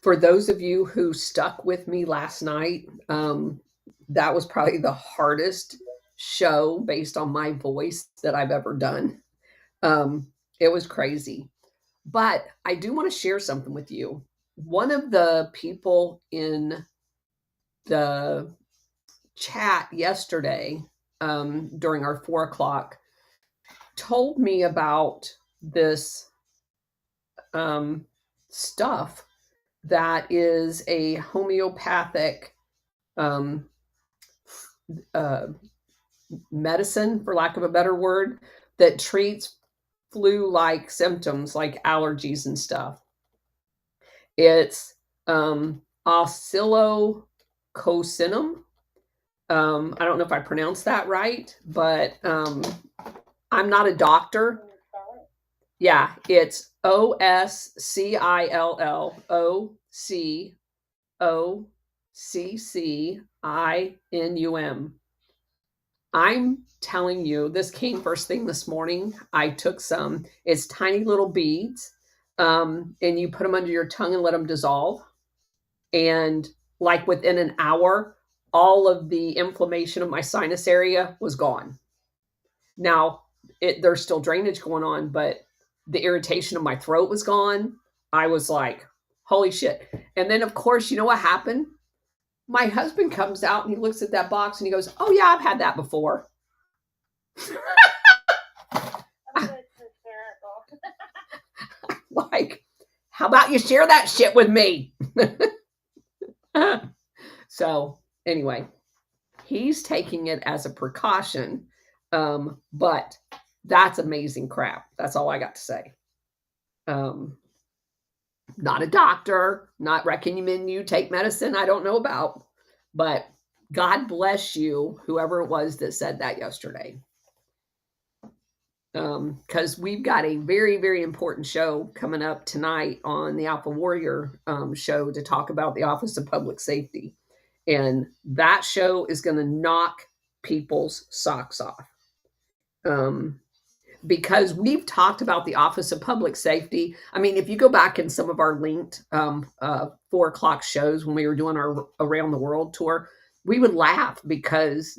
For those of you who stuck with me last night, that was probably the hardest show based on my voice that I've ever done. It was crazy. But I do want to share something with you. One of the people in the chat yesterday, during our 4 o'clock, told me about this stuff that is a homeopathic um, uh, medicine, for lack of a better word, that treats flu like symptoms like allergies and stuff. It's oscillococcinum. I don't know if I pronounced that right, but I'm not a doctor. Yeah, it's OSCILLOCOCCINUM. I'm telling you, this came first thing this morning. I took some, it's tiny little beads, and you put them under your tongue and let them dissolve. And like within an hour, all of the inflammation of my sinus area was gone. Now, there's still drainage going on, but the irritation of my throat was gone. I was like, holy shit. And then, of course, you know what happened? My husband comes out and he looks at that box and he goes, oh, yeah, I've had that before. Like, how about you share that shit with me? So, anyway, he's taking it as a precaution. But that's amazing crap. That's all I got to say. Not a doctor, not recommending you take medicine I don't know about, but God bless you, whoever it was that said that yesterday. Because we've got a very, very important show coming up tonight on the Alpha Warrior show to talk about the Office of Public Safety. And that show is going to knock people's socks off. Because we've talked about the Office of Public Safety. I mean, if you go back in some of our linked 4 o'clock shows when we were doing our Around the World tour, we would laugh because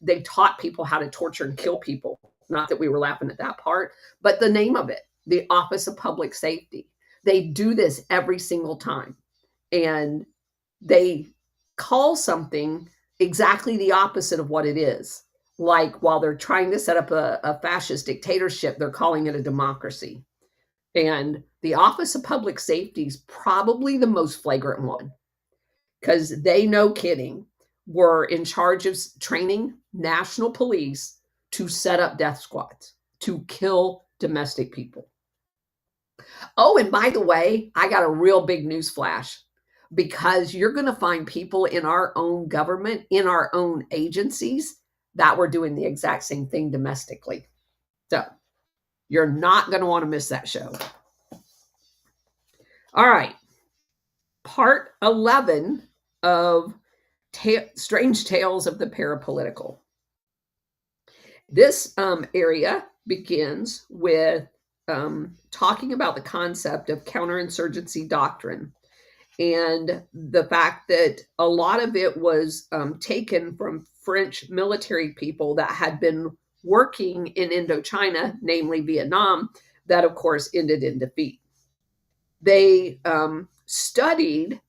they taught people how to torture and kill people. Not that we were laughing at that part, but the name of it, the Office of Public Safety. They do this every single time. And they call something exactly the opposite of what it is. Like while they're trying to set up a fascist dictatorship, they're calling it a democracy. And the Office of Public Safety is probably the most flagrant one because they, no kidding, were in charge of training national police to set up death squads, to kill domestic people. Oh, and by the way, I got a real big news flash because you're going to find people in our own government, in our own agencies, that were doing the exact same thing domestically. So you're not going to want to miss that show. All right. Part 11 of Strange Tales of the Parapolitical. This area begins with talking about the concept of counterinsurgency doctrine and the fact that a lot of it was taken from French military people that had been working in Indochina, namely Vietnam, that of course ended in defeat. They studied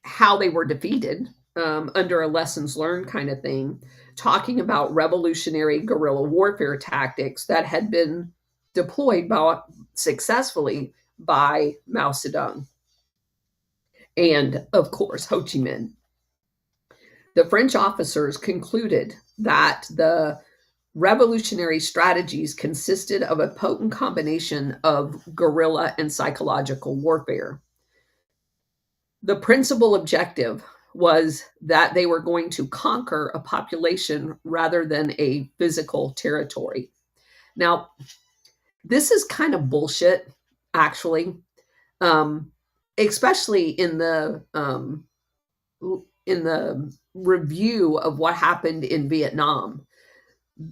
how they were defeated under a lessons learned kind of thing, talking about revolutionary guerrilla warfare tactics that had been deployed successfully by Mao Zedong and, of course, Ho Chi Minh. The French officers concluded that the revolutionary strategies consisted of a potent combination of guerrilla and psychological warfare. The principal objective was that they were going to conquer a population rather than a physical territory. Now, this is kind of bullshit, actually, especially in the review of what happened in Vietnam.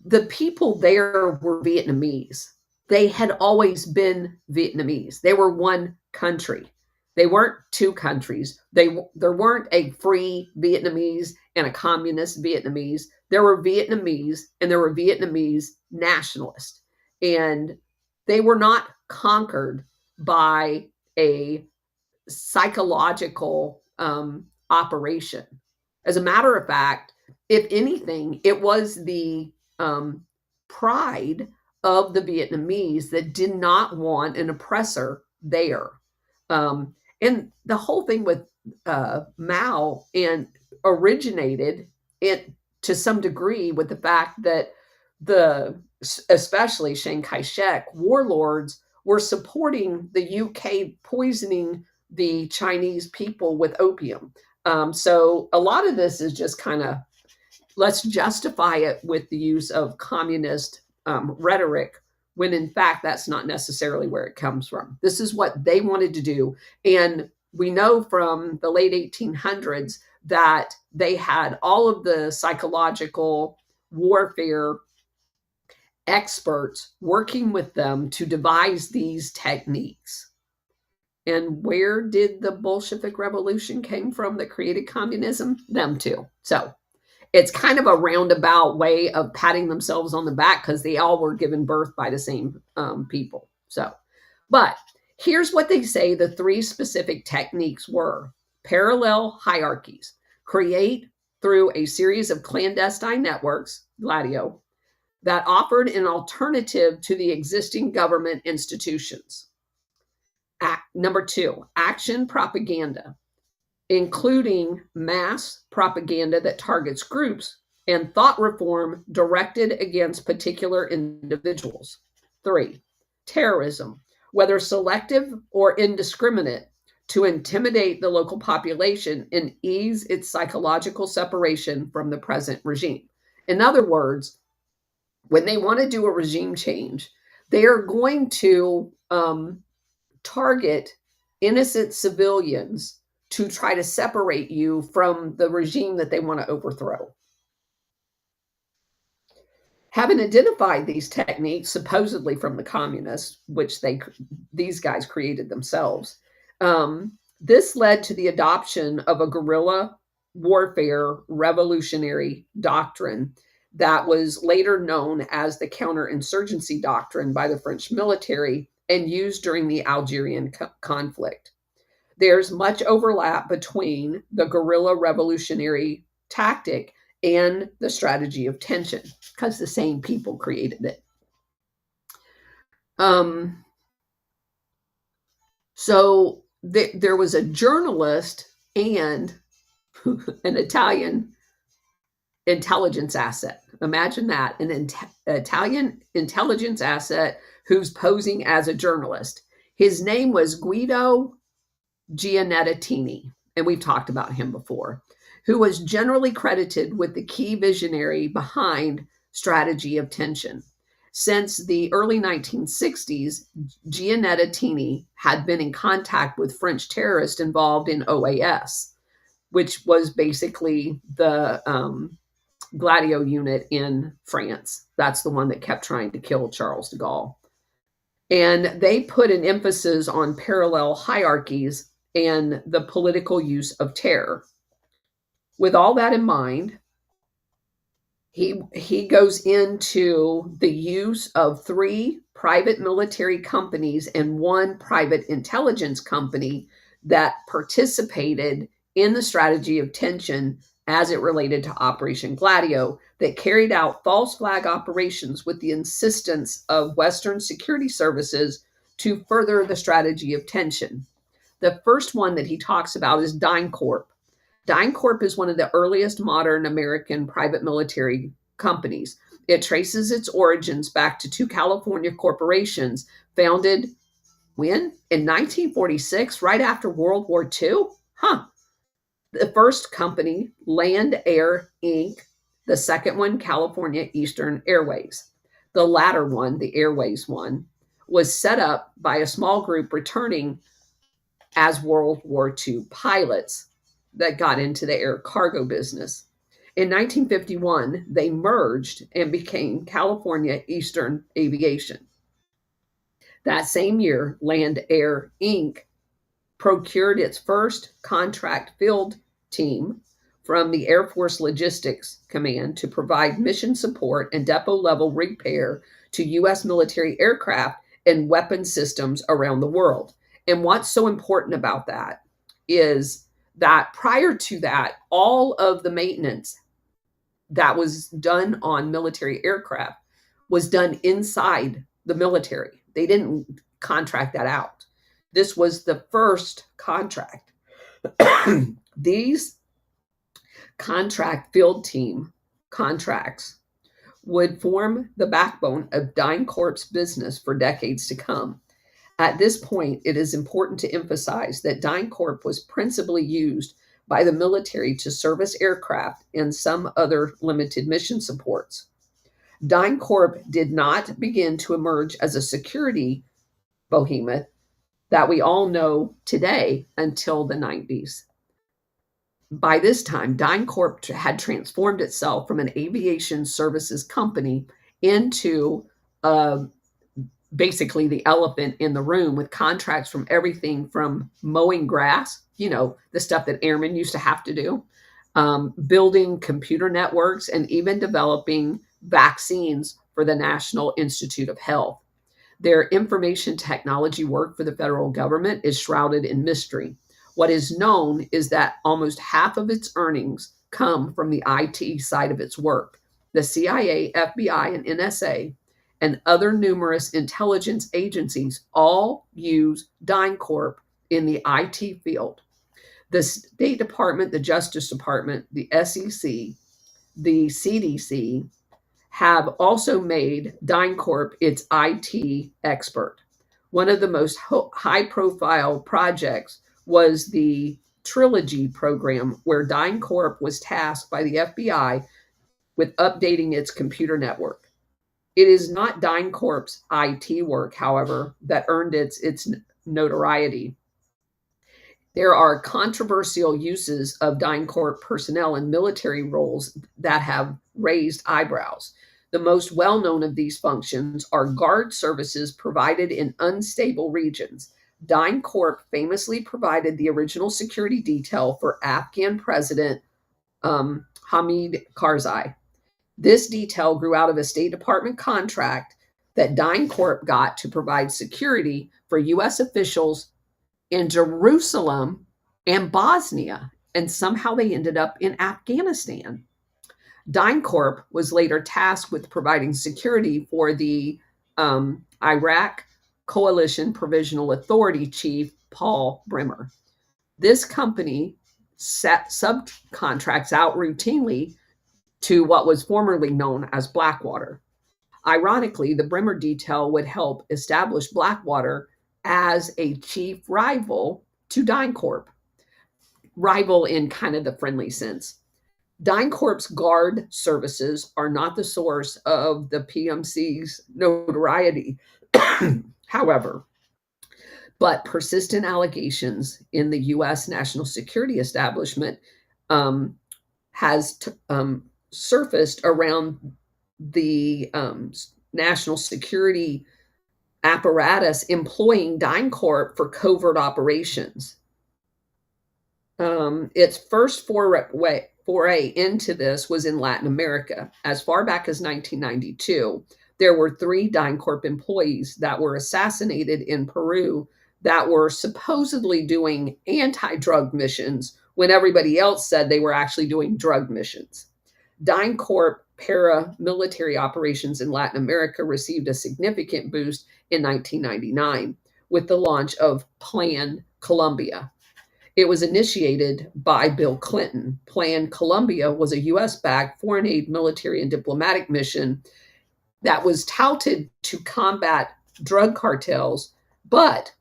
The people there were Vietnamese. They had always been Vietnamese. They were one country. They weren't two countries. There weren't a free Vietnamese and a communist Vietnamese. There were Vietnamese and there were Vietnamese nationalists. And they were not conquered by a psychological operation. As a matter of fact, if anything, it was the pride of the Vietnamese that did not want an oppressor there. And the whole thing with Mao and originated it to some degree with the fact that the especially Chiang Kai-shek warlords were supporting the UK poisoning the Chinese people with opium. So a lot of this is just kind of let's justify it with the use of communist rhetoric when in fact that's not necessarily where it comes from. This is what they wanted to do. And we know from the late 1800s that they had all of the psychological warfare experts working with them to devise these techniques. And where did the Bolshevik Revolution came from that created communism? Them too. So it's kind of a roundabout way of patting themselves on the back because they all were given birth by the same people. So, but here's what they say the three specific techniques were: parallel hierarchies, create through a series of clandestine networks, Gladio, that offered an alternative to the existing government institutions. Number two, action propaganda, including mass propaganda that targets groups and thought reform directed against particular individuals. Three, terrorism, whether selective or indiscriminate, to intimidate the local population and ease its psychological separation from the present regime. In other words, when they want to do a regime change, they are going to target innocent civilians to try to separate you from the regime that they want to overthrow. Having identified these techniques, supposedly from the communists, which these guys created themselves, this led to the adoption of a guerrilla warfare revolutionary doctrine that was later known as the counterinsurgency doctrine by the French military and used during the Algerian conflict. There's much overlap between the guerrilla revolutionary tactic and the strategy of tension because the same people created it. So there was a journalist and an Italian intelligence asset. Imagine that, an Italian intelligence asset who's posing as a journalist. His name was Guido Giannettini, and we've talked about him before, who was generally credited with the key visionary behind strategy of tension. Since the early 1960s, Giannettini had been in contact with French terrorists involved in OAS, which was basically the Gladio unit in France. That's the one that kept trying to kill Charles de Gaulle. And they put an emphasis on parallel hierarchies and the political use of terror. With all that in mind, he goes into the use of 3 private military companies and 1 private intelligence company that participated in the strategy of tension as it related to Operation Gladio, that carried out false flag operations with the insistence of Western security services to further the strategy of tension. The first one that he talks about is DynCorp. DynCorp is one of the earliest modern American private military companies. It traces its origins back to 2 California corporations founded when? In 1946, right after World War II? The first company, Land Air Inc., the second one, California Eastern Airways. The latter one, the Airways one, was set up by a small group returning as World War II pilots that got into the air cargo business. In 1951, they merged and became California Eastern Aviation. That same year, Land Air Inc. procured its first contract field team from the Air Force Logistics Command to provide mission support and depot level repair to U.S. military aircraft and weapon systems around the world. And what's so important about that is that prior to that, all of the maintenance that was done on military aircraft was done inside the military. They didn't contract that out. This was the first contract. These contract field team contracts would form the backbone of DynCorp's business for decades to come. At this point, it is important to emphasize that DynCorp was principally used by the military to service aircraft and some other limited mission supports. DynCorp did not begin to emerge as a security behemoth that we all know today until the 90s. By this time, DynCorp had transformed itself from an aviation services company into basically the elephant in the room, with contracts from everything from mowing grass, the stuff that airmen used to have to do, building computer networks, and even developing vaccines for the National Institute of Health. Their information technology work for the federal government is shrouded in mystery. What is known is that almost half of its earnings come from the IT side of its work. The CIA, FBI, and NSA, and other numerous intelligence agencies all use DynCorp in the IT field. The State Department, the Justice Department, the SEC, the CDC have also made DynCorp its IT expert. One of the most high-profile projects was the Trilogy program, where DynCorp was tasked by the FBI with updating its computer network. It is not DynCorp's IT work, however, that earned its notoriety. There are controversial uses of DynCorp personnel in military roles that have raised eyebrows. The most well-known of these functions are guard services provided in unstable regions. DynCorp famously provided the original security detail for Afghan President Hamid Karzai. This detail grew out of a State Department contract that DynCorp got to provide security for U.S. officials in Jerusalem and Bosnia, and somehow they ended up in Afghanistan. DynCorp was later tasked with providing security for the Iraq Coalition Provisional Authority chief, Paul Bremer. This company set subcontracts out routinely to what was formerly known as Blackwater. Ironically, the Bremer detail would help establish Blackwater as a chief rival to DynCorp. Rival in kind of the friendly sense. DynCorp's guard services are not the source of the PMC's notoriety, however, but persistent allegations in the U.S. national security establishment has surfaced around the national security apparatus employing DynCorp for covert operations. Its first foray into this was in Latin America. As far back as 1992, there were 3 DynCorp employees that were assassinated in Peru that were supposedly doing anti-drug missions when everybody else said they were actually doing drug missions. DynCorp paramilitary operations in Latin America received a significant boost in 1999 with the launch of Plan Colombia. It was initiated by Bill Clinton. Plan Colombia was a U.S.-backed foreign aid military and diplomatic mission that was touted to combat drug cartels, but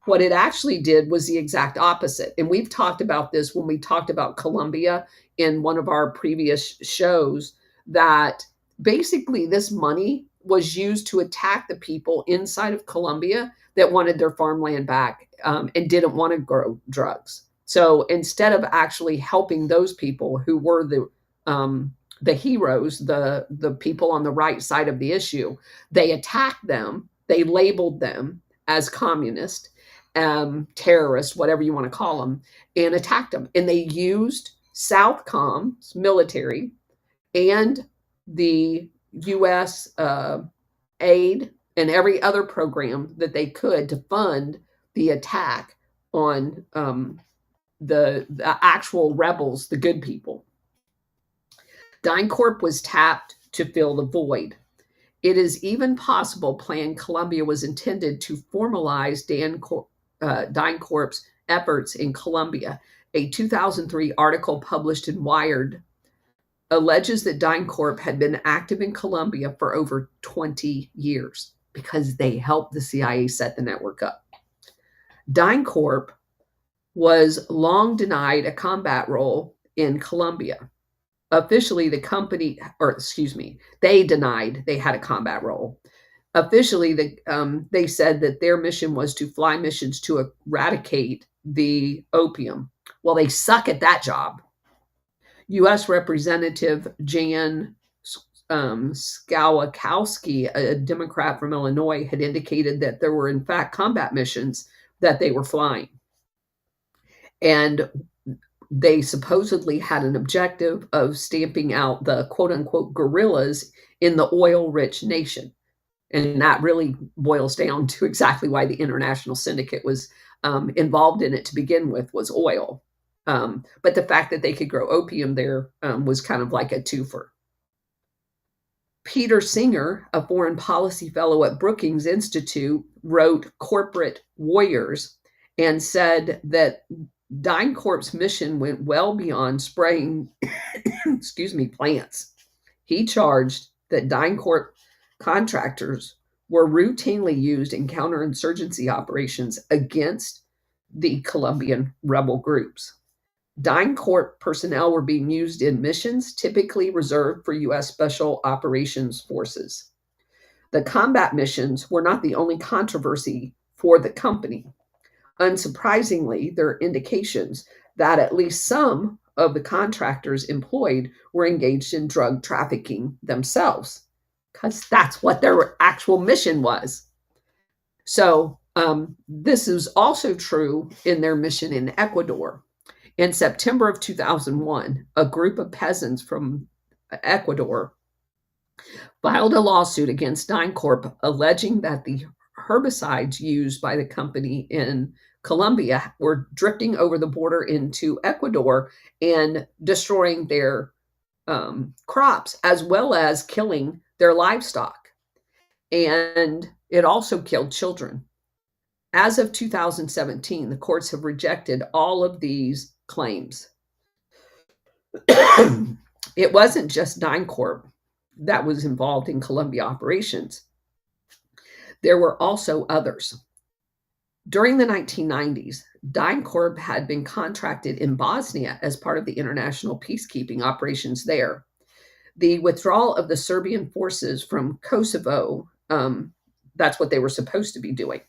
what it actually did was the exact opposite. And we've talked about this when we talked about Colombia in one of our previous shows, that basically this money was used to attack the people inside of Colombia that wanted their farmland back and didn't want to grow drugs. So instead of actually helping those people who were the heroes, the people on the right side of the issue, they attacked them, they labeled them as communist, terrorists, whatever you want to call them, and attacked them. And they used Southcom's military and the U.S. Aid and every other program that they could to fund the attack on the actual rebels, the good people. DynCorp was tapped to fill the void. It is even possible Plan Colombia was intended to formalize DynCorp's efforts in Colombia. A 2003 article published in Wired alleges that DynCorp had been active in Colombia for over 20 years because they helped the CIA set the network up. DynCorp was long denied a combat role in Colombia. Officially, the company, they denied they had a combat role. Officially, they said that their mission was to fly missions to eradicate the opium. Well, they suck at that job. U.S. Representative Jan Skowakowski, a Democrat from Illinois, had indicated that there were, in fact, combat missions that they were flying. And they supposedly had an objective of stamping out the quote-unquote guerrillas in the oil-rich nation. And that really boils down to exactly why the international syndicate was involved in it to begin with, was oil. But the fact that they could grow opium there was kind of like a twofer. Peter Singer, a foreign policy fellow at Brookings Institute, wrote Corporate Warriors and said that DynCorp's mission went well beyond spraying plants. He charged that DynCorp contractors were routinely used in counterinsurgency operations against the Colombian rebel groups. DynCorp personnel were being used in missions typically reserved for U.S. Special Operations Forces. The combat missions were not the only controversy for the company. Unsurprisingly, there are indications that at least some of the contractors employed were engaged in drug trafficking themselves, because that's what their actual mission was. So this is also true in their mission in Ecuador. In September of 2001, a group of peasants from Ecuador filed a lawsuit against DynCorp alleging that the herbicides used by the company in Colombia were drifting over the border into Ecuador and destroying their crops, as well as killing their livestock. And it also killed children. As of 2017, the courts have rejected all of these claims. It wasn't just DynCorp that was involved in Colombia operations. There were also others. During the 1990s, DynCorp had been contracted in Bosnia as part of the international peacekeeping operations there. The withdrawal of the Serbian forces from Kosovo, that's what they were supposed to be doing.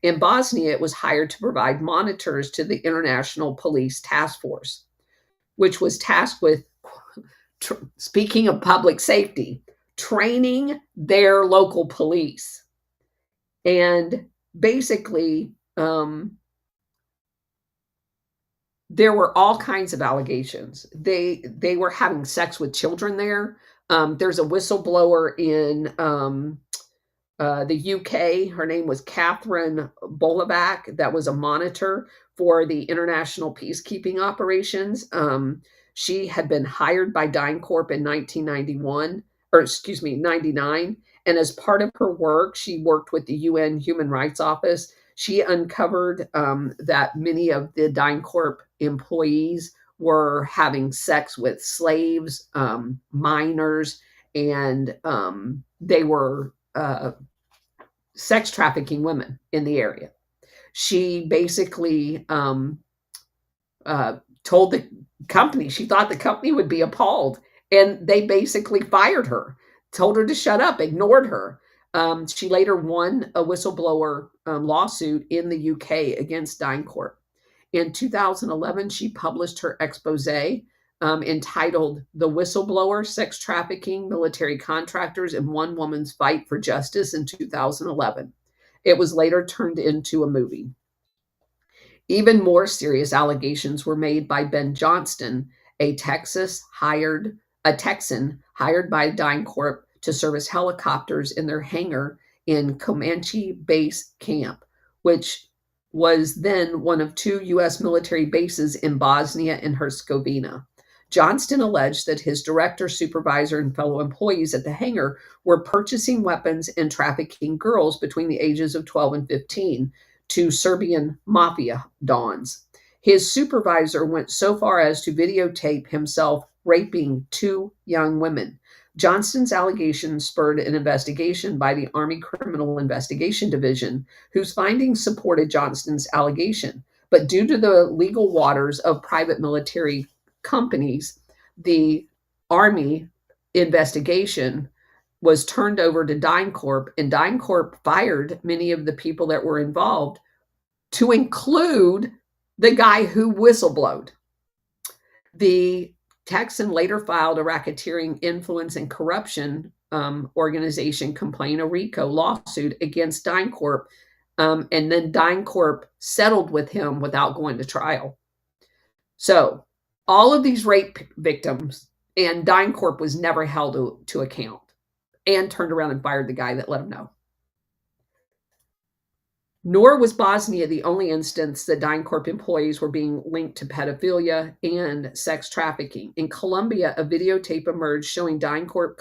In Bosnia, it was hired to provide monitors to the International Police Task Force, which was tasked with, speaking of public safety, training their local police. And basically, there were all kinds of allegations. They were having sex with children there. There's a whistleblower in the UK. Her name was Catherine Bolivac. That was a monitor for the international peacekeeping operations. She had been hired by DynCorp in 99. And as part of her work, she worked with the UN Human Rights Office. She uncovered that many of the DynCorp employees were having sex with slaves, minors, and they were sex trafficking women in the area. She basically told the company, she thought the company would be appalled, and they basically fired her, told her to shut up, ignored her. She later won a whistleblower lawsuit in the UK against DynCorp. In 2011, she published her expose entitled The Whistleblower, Sex Trafficking, Military Contractors, and One Woman's Fight for Justice in 2011. It was later turned into a movie. Even more serious allegations were made by Ben Johnston, a Texan hired by DynCorp to service helicopters in their hangar in Comanche Base Camp, which was then one of two U.S. military bases in Bosnia and Herzegovina. Johnston alleged that his director, supervisor, and fellow employees at the hangar were purchasing weapons and trafficking girls between the ages of 12 and 15 to Serbian mafia dons. His supervisor went so far as to videotape himself raping two young women. Johnston's allegations spurred an investigation by the Army Criminal Investigation Division, whose findings supported Johnston's allegation. But due to the legal waters of private military companies, the Army investigation was turned over to DynCorp, and DynCorp fired many of the people that were involved, to include the guy who whistleblowed. The Texan later filed a racketeering, influence, and corruption organization complaint, a RICO lawsuit against DynCorp, and then DynCorp settled with him without going to trial. So all of these rape victims, and DynCorp was never held to account, and turned around and fired the guy that let him know. Nor was Bosnia the only instance that DynCorp employees were being linked to pedophilia and sex trafficking. In Colombia, a videotape emerged showing DynCorp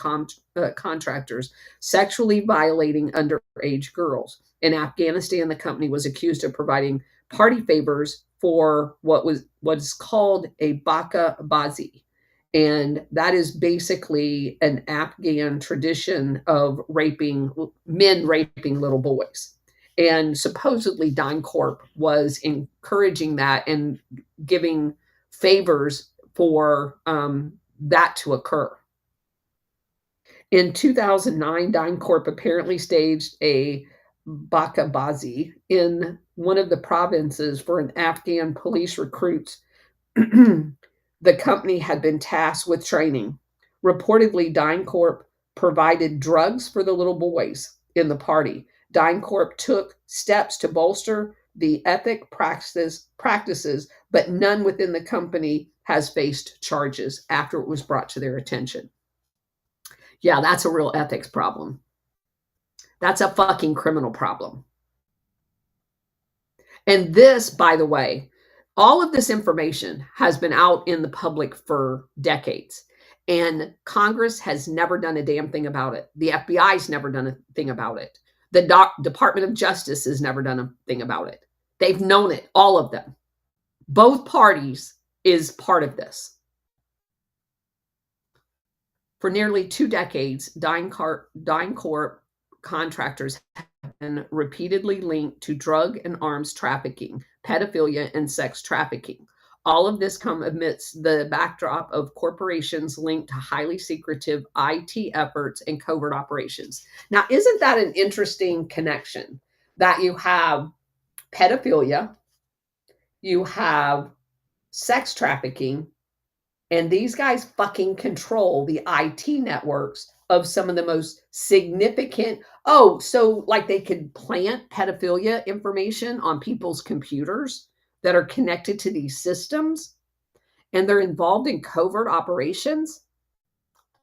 contractors sexually violating underage girls. In Afghanistan, the company was accused of providing party favors for what is called a baka bazi. And that is basically an Afghan tradition of men raping little boys. And supposedly DynCorp was encouraging that and giving favors for that to occur. In 2009, DynCorp apparently staged a bakabazi in one of the provinces for an Afghan police recruit. The company had been tasked with training. Reportedly, DynCorp provided drugs for the little boys in the party. DynCorp took steps to bolster the ethic practices, but none within the company has faced charges after it was brought to their attention. Yeah, that's a real ethics problem. That's a fucking criminal problem. And this, by the way, all of this information has been out in the public for decades, and Congress has never done a damn thing about it. The FBI's never done a thing about it. The Department of Justice has never done a thing about it. They've known it, all of them. Both parties is part of this. For nearly 2 decades, DynCorp contractors have been repeatedly linked to drug and arms trafficking, pedophilia, and sex trafficking. All of this come amidst the backdrop of corporations linked to highly secretive IT efforts and covert operations. Now, isn't that an interesting connection? That you have pedophilia, you have sex trafficking, and these guys fucking control the IT networks of some of the most significant. Oh, so like they could plant pedophilia information on people's computers that are connected to these systems, and they're involved in covert operations?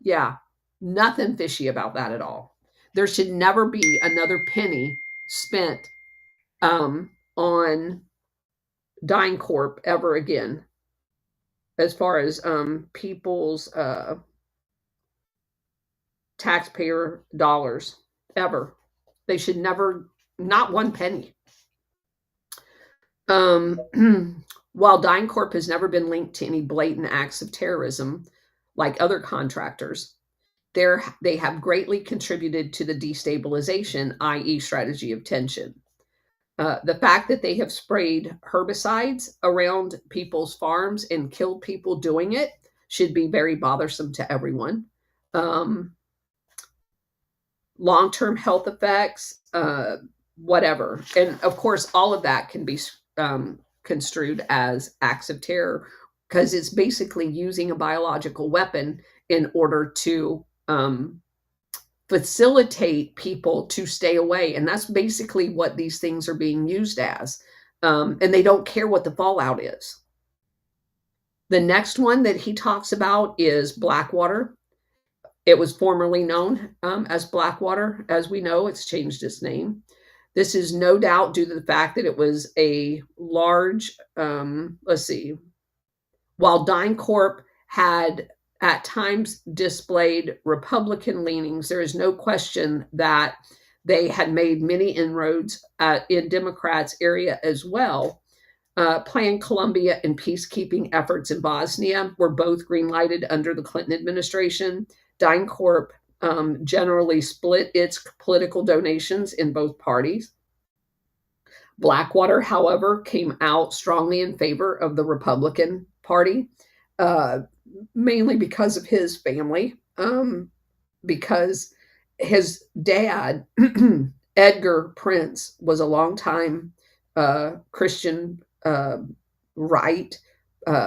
Yeah, nothing fishy about that at all. There should never be another penny spent on DynCorp ever again, as far as people's taxpayer dollars, ever. They should never, not one penny. While DynCorp has never been linked to any blatant acts of terrorism like other contractors, they have greatly contributed to the destabilization, i.e. strategy of tension. The fact that they have sprayed herbicides around people's farms and killed people doing it should be very bothersome to everyone. Long-term health effects, whatever. And of course, all of that can be construed as acts of terror, because it's basically using a biological weapon in order to facilitate people to stay away. And that's basically what these things are being used as. and they don't care what the fallout is. The next one that he talks about is Blackwater. It was formerly known as Blackwater. As we know, it's changed its name. This is no doubt due to the fact that it was a large, let's see, while DynCorp had at times displayed Republican leanings, there is no question that they had made many inroads in Democrats' area as well. Plan Colombia and peacekeeping efforts in Bosnia were both greenlighted under the Clinton administration. DynCorp generally split its political donations in both parties. Blackwater, however, came out strongly in favor of the Republican Party, uh, mainly because of his family, because his dad, Edgar Prince, was a longtime Christian right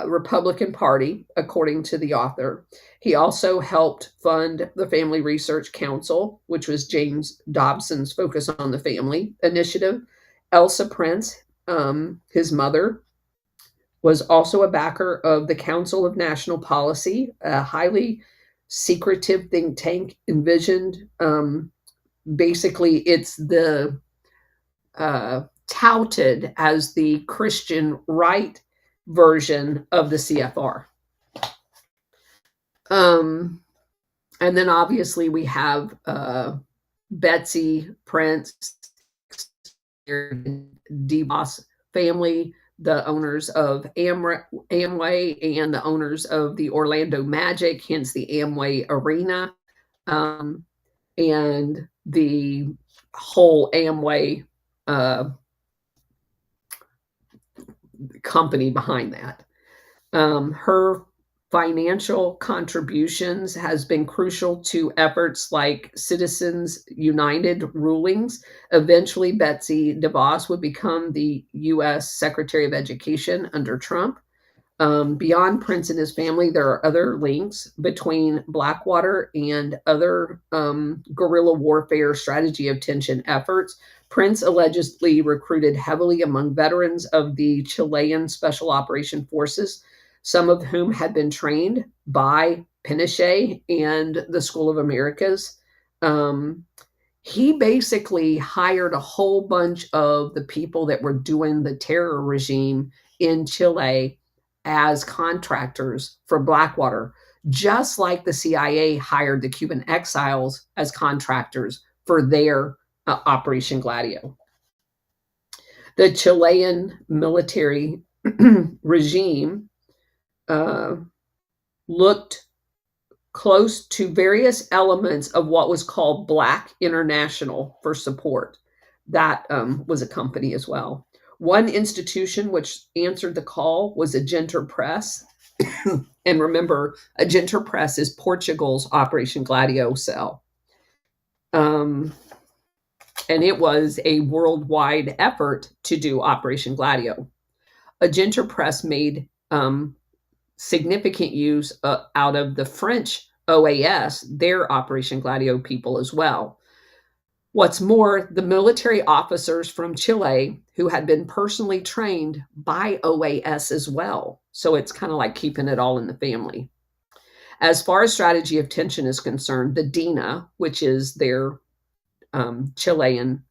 Republican Party, according to the author. He also helped fund the Family Research Council, which was James Dobson's Focus on the Family initiative. Elsa Prince, his mother, was also a backer of the Council of National Policy, a highly secretive think tank envisioned. Basically, it's the touted as the Christian right version of the CFR. And then obviously we have Betsy Prince, DeVos family, the owners of Amway and the owners of the Orlando Magic, hence the Amway Arena, and the whole Amway company behind that. Her financial contributions has been crucial to efforts like Citizens United rulings. Eventually, Betsy DeVos would become the U.S. Secretary of Education under Trump. Beyond Prince and his family, there are other links between Blackwater and other guerrilla warfare strategy of tension efforts. Prince allegedly recruited heavily among veterans of the Chilean Special Operation Forces, some of whom had been trained by Pinochet and the School of Americas. He basically hired a whole bunch of the people that were doing the terror regime in Chile as contractors for Blackwater, just like the CIA hired the Cuban exiles as contractors for their Operation Gladio. The Chilean military regime looked close to various elements of what was called Black International for support. That was a company as well. One institution which answered the call was Agenter Press. And remember, Agenter Press is Portugal's Operation Gladio cell. And it was a worldwide effort to do Operation Gladio. Agenter Press made significant use out of the French OAS, their Operation Gladio people as well. What's more, the military officers from Chile who had been personally trained by OAS as well. So it's kind of like keeping it all in the family. As far as strategy of tension is concerned, the DINA, which is their Chilean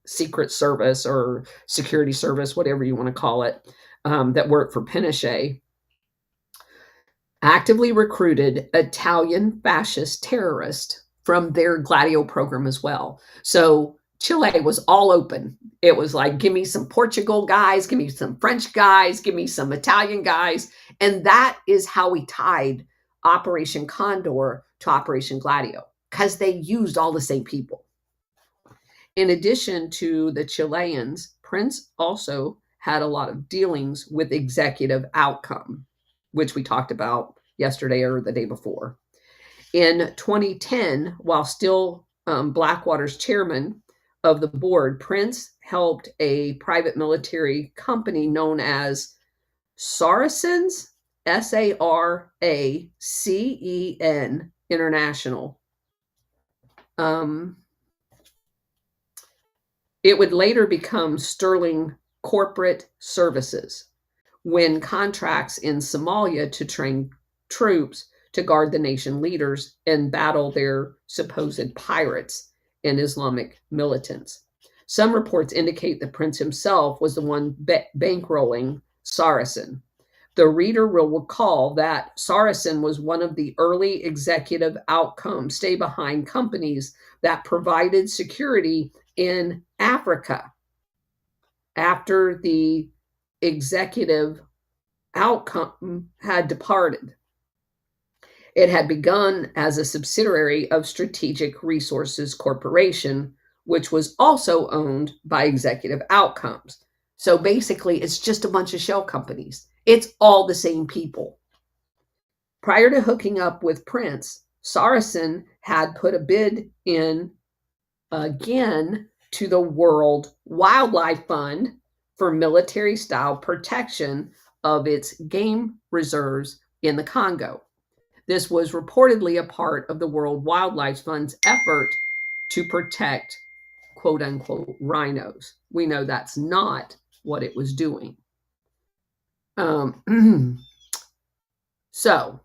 secret service or security service, whatever you want to call it, that worked for Pinochet, actively recruited Italian fascist terrorists from their Gladio program as well. So Chile was all open. It was like, give me some Portugal guys, give me some French guys, give me some Italian guys. And that is how we tied Operation Condor to Operation Gladio, because they used all the same people. In addition to the Chileans, Prince also had a lot of dealings with executive outcome, which we talked about yesterday or the day before. In 2010, while still Blackwater's chairman of the board, Prince helped a private military company known as Saracens, SARACEN International. It would later become Sterling corporate services, win contracts in Somalia to train troops to guard the nation leaders and battle their supposed pirates and Islamic militants. Some reports indicate the prince himself was the one bankrolling Saracen. The reader will recall that Saracen was one of the early executive outcome stay behind companies that provided security in Africa after the executive outcome had departed. It had begun as a subsidiary of Strategic Resources Corporation, which was also owned by Executive Outcomes. So basically, it's just a bunch of shell companies. It's all the same people. Prior to hooking up with Prince, Saracen had put a bid in again to the World Wildlife Fund for military-style protection of its game reserves in the Congo. This was reportedly a part of the World Wildlife Fund's effort to protect quote unquote rhinos. We know that's not what it was doing. So,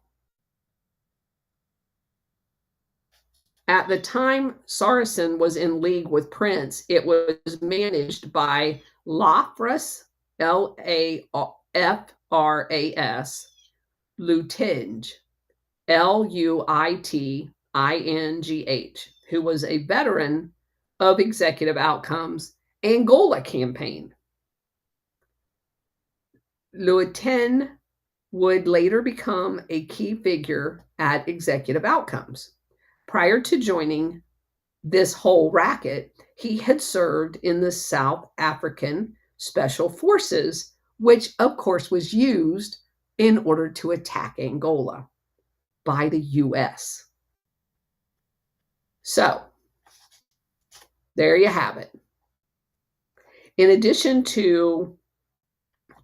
at the time Saracen was in league with Prince, it was managed by Lafras, Lafras, Luiting, Luiting, who was a veteran of Executive Outcomes Angola campaign. Luiting would later become a key figure at Executive Outcomes. Prior to joining this whole racket, he had served in the South African Special Forces, which of course was used in order to attack Angola by the US. So, there you have it. In addition to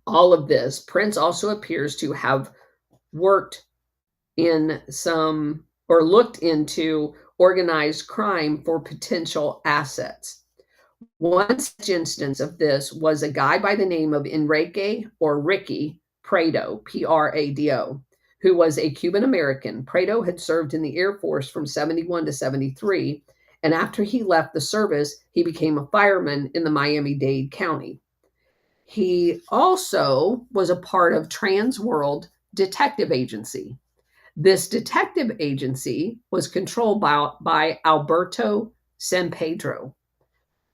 all of this, Prince also appears to have worked in some or looked into organized crime for potential assets. One such instance of this was a guy by the name of Enrique or Ricky Prado, Prado, who was a Cuban American. Prado had served in the Air Force from 71 to 73, and after he left the service, he became a fireman in the Miami-Dade County. He also was a part of Trans World Detective Agency. This detective agency was controlled by Alberto Sampedro,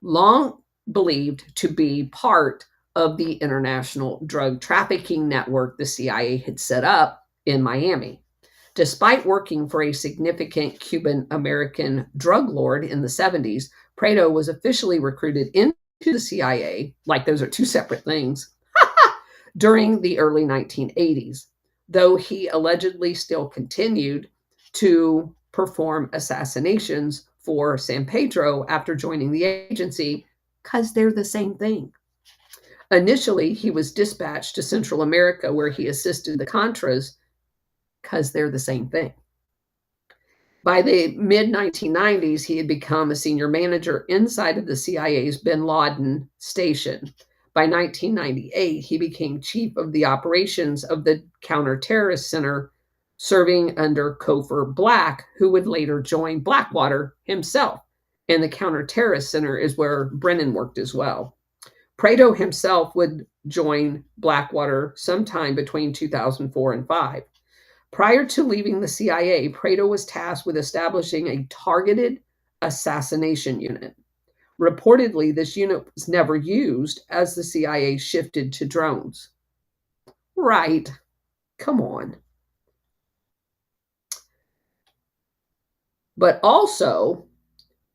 long believed to be part of the international drug trafficking network the CIA had set up in Miami. Despite working for a significant Cuban American drug lord in the 70s, Prado was officially recruited into the CIA, like those are two separate things, during the early 1980s, though he allegedly still continued to perform assassinations for San Pedro after joining the agency, because they're the same thing. Initially, he was dispatched to Central America, where he assisted the Contras, because they're the same thing. By the mid-1990s, he had become a senior manager inside of the CIA's Bin Laden station. By 1998, he became chief of the operations of the Counterterrorist Center, serving under Cofer Black, who would later join Blackwater himself. And the Counterterrorist Center is where Brennan worked as well. Prado himself would join Blackwater sometime between 2004 and 5. Prior to leaving the CIA, Prado was tasked with establishing a targeted assassination unit. Reportedly, this unit was never used as the CIA shifted to drones. Right. Come on. But also,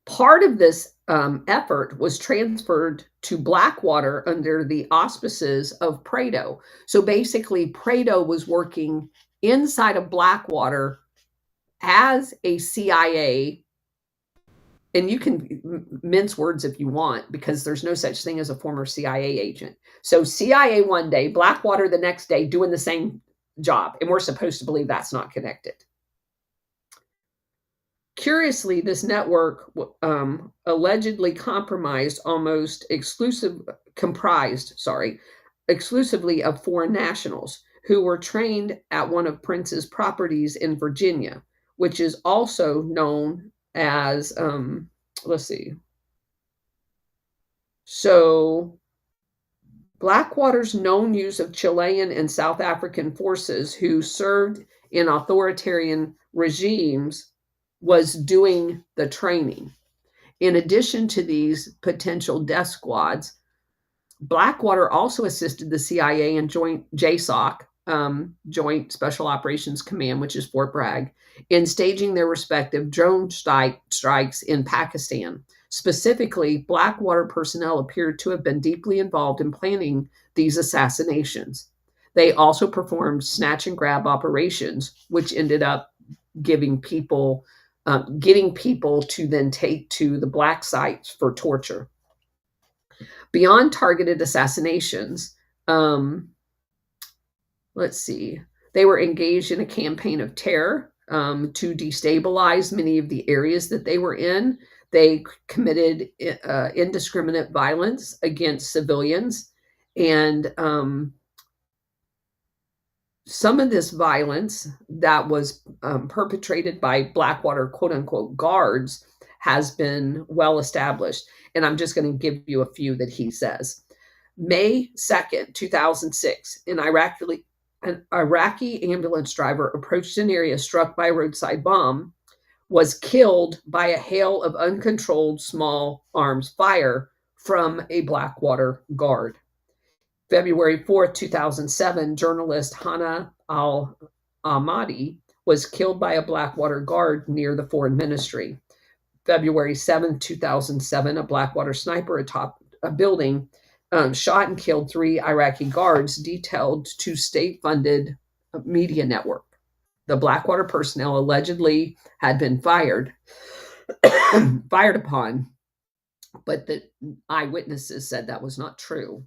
part of this effort was transferred to Blackwater under the auspices of Prado. So basically, Prado was working inside of Blackwater as a CIA, and you can mince words if you want, because there's no such thing as a former CIA agent. So CIA one day, Blackwater the next day, doing the same job, and we're supposed to believe that's not connected. Curiously, this network allegedly comprised, sorry, exclusively of foreign nationals who were trained at one of Prince's properties in Virginia, which is also known as, let's see. So Blackwater's known use of Chilean and South African forces who served in authoritarian regimes was doing the training. In addition to these potential death squads, Blackwater also assisted the CIA and Joint JSOC, Joint Special Operations Command, which is Fort Bragg, in staging their respective drone strikes in Pakistan. Specifically, Blackwater personnel appeared to have been deeply involved in planning these assassinations. They also performed snatch and grab operations, which ended up getting people to then take to the black sites for torture. Beyond targeted assassinations, let's see, they were engaged in a campaign of terror to destabilize many of the areas that they were in. They committed indiscriminate violence against civilians, and some of this violence that was perpetrated by Blackwater quote unquote guards has been well established. And I'm just going to give you a few that he says. May 2nd, 2006, an Iraqi ambulance driver approached an area struck by a roadside bomb, was killed by a hail of uncontrolled small arms fire from a Blackwater guard. February 4th, 2007, journalist Hana al-Ahmadi was killed by a Blackwater guard near the foreign ministry. February 7th, 2007, a Blackwater sniper atop a building shot and killed 3 Iraqi guards detailed to state-funded media network. The Blackwater personnel allegedly had been fired upon, but the eyewitnesses said that was not true.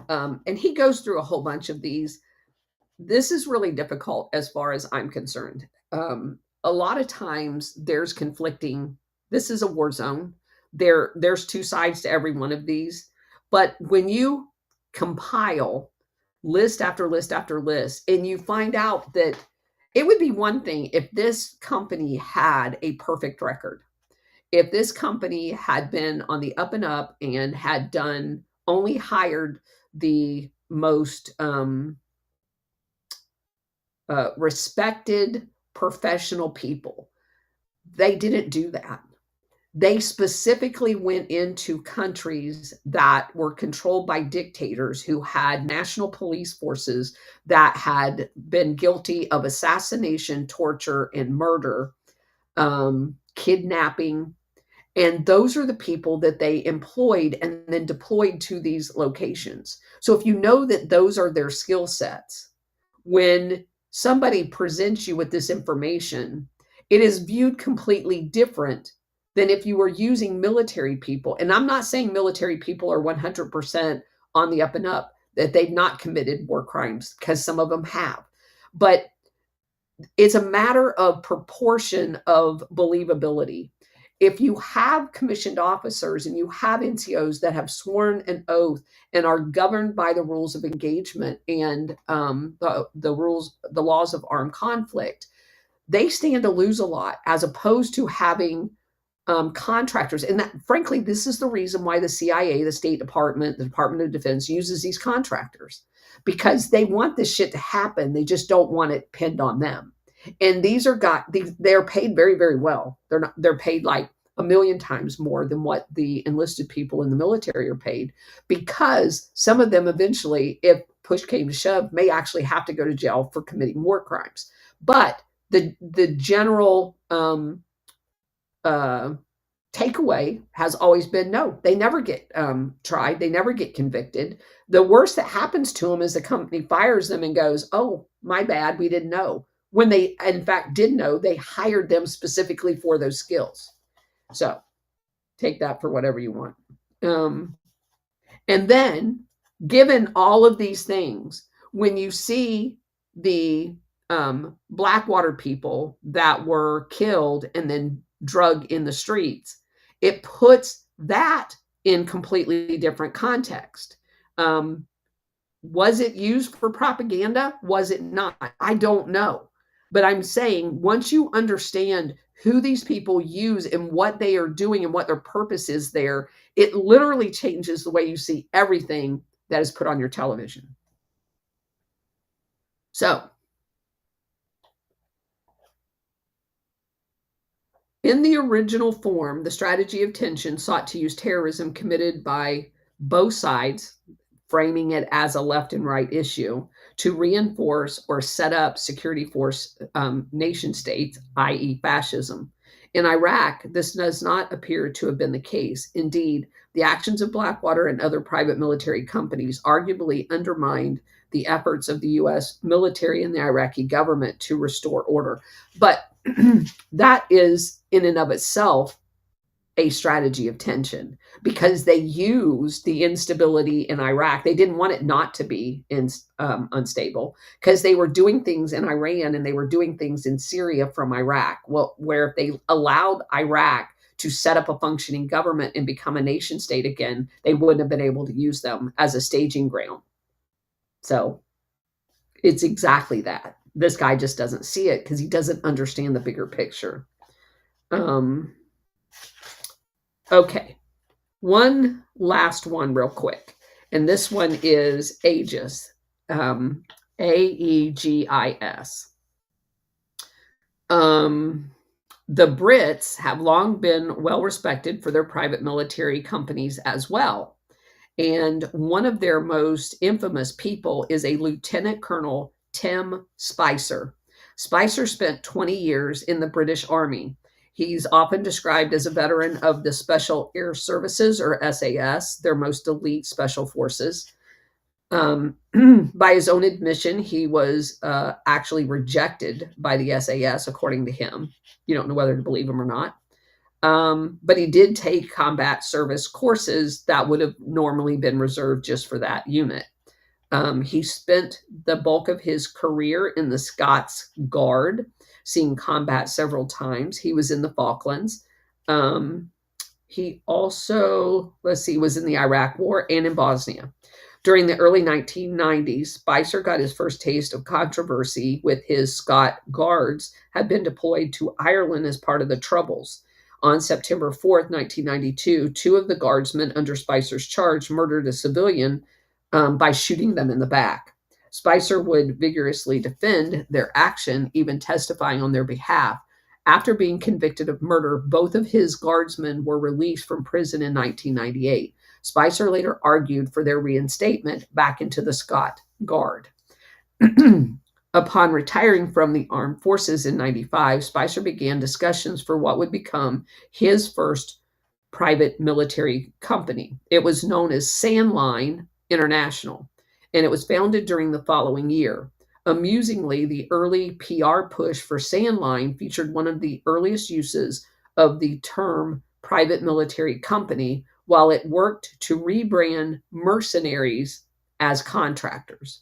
And he goes through a whole bunch of these. This is really difficult as far as I'm concerned. A lot of times there's conflicting. This is a war zone. There's 2 sides to every one of these. But when you compile list after list after list, and you find out that it would be one thing if this company had a perfect record. If this company had been on the up and up and had only hired the most respected professional people. They didn't do that. They specifically went into countries that were controlled by dictators who had national police forces that had been guilty of assassination, torture, and murder, kidnapping. And those are the people that they employed and then deployed to these locations. So if you know that those are their skill sets, when somebody presents you with this information, it is viewed completely different than if you were using military people. And I'm not saying military people are 100% on the up and up, that they've not committed war crimes, because some of them have. But it's a matter of proportion of believability. If you have commissioned officers and you have NCOs that have sworn an oath and are governed by the rules of engagement and the laws of armed conflict, they stand to lose a lot, as opposed to having contractors. And that, frankly, this is the reason why the CIA, the State Department, the Department of Defense uses these contractors, because they want this shit to happen. They just don't want it pinned on them. And they're paid very, very well. They're paid like 1 million times more than what the enlisted people in the military are paid, because some of them eventually, if push came to shove, may actually have to go to jail for committing war crimes. But the general takeaway has always been no, they never get tried. They never get convicted. The worst that happens to them is the company fires them and goes, oh, my bad, we didn't know. When they, in fact, did know, they hired them specifically for those skills. So take that for whatever you want. And then, given all of these things, when you see the Blackwater people that were killed and then drug in the streets, it puts that in completely different context. Um, was it used for propaganda? Was it not? I don't know. But I'm saying once you understand who these people use and what they are doing and what their purpose is there, it literally changes the way you see everything that is put on your television. So, in the original form, the strategy of tension sought to use terrorism committed by both sides, framing it as a left and right issue, to reinforce or set up security force nation states, i.e., fascism. In Iraq, this does not appear to have been the case. Indeed, the actions of Blackwater and other private military companies arguably undermined the efforts of the U.S. military and the Iraqi government to restore order. But that is, in and of itself, a strategy of tension because they used the instability in Iraq. They didn't want it not to be unstable because they were doing things in Iran and they were doing things in Syria from Iraq. Well, where if they allowed Iraq to set up a functioning government and become a nation state again, they wouldn't have been able to use them as a staging ground. So it's exactly that. This guy just doesn't see it because he doesn't understand the bigger picture. Okay, one last one real quick. And this one is Aegis, Aegis. The Brits have long been well respected for their private military companies as well. And one of their most infamous people is a Lieutenant Colonel Tim Spicer. Spicer spent 20 years in the British Army. He's often described as a veteran of the Special Air Services, or SAS, their most elite special forces. By his own admission, he was actually rejected by the SAS, according to him. You don't know whether to believe him or not. But he did take combat service courses that would have normally been reserved just for that unit. He spent the bulk of his career in the Scots Guard, seeing combat several times. He was in the Falklands. He also, was in the Iraq War and in Bosnia. During the early 1990s, Spicer got his first taste of controversy with his Scot Guards had been deployed to Ireland as part of the Troubles. On September 4th, 1992, two of the guardsmen under Spicer's charge murdered a civilian by shooting them in the back. Spicer would vigorously defend their action, even testifying on their behalf. After being convicted of murder, both of his guardsmen were released from prison in 1998. Spicer later argued for their reinstatement back into the Scot Guard. Upon retiring from the armed forces in 1995, Spicer began discussions for what would become his first private military company. It was known as Sandline International, and it was founded during the following year. Amusingly, the early PR push for Sandline featured one of the earliest uses of the term private military company, while it worked to rebrand mercenaries as contractors.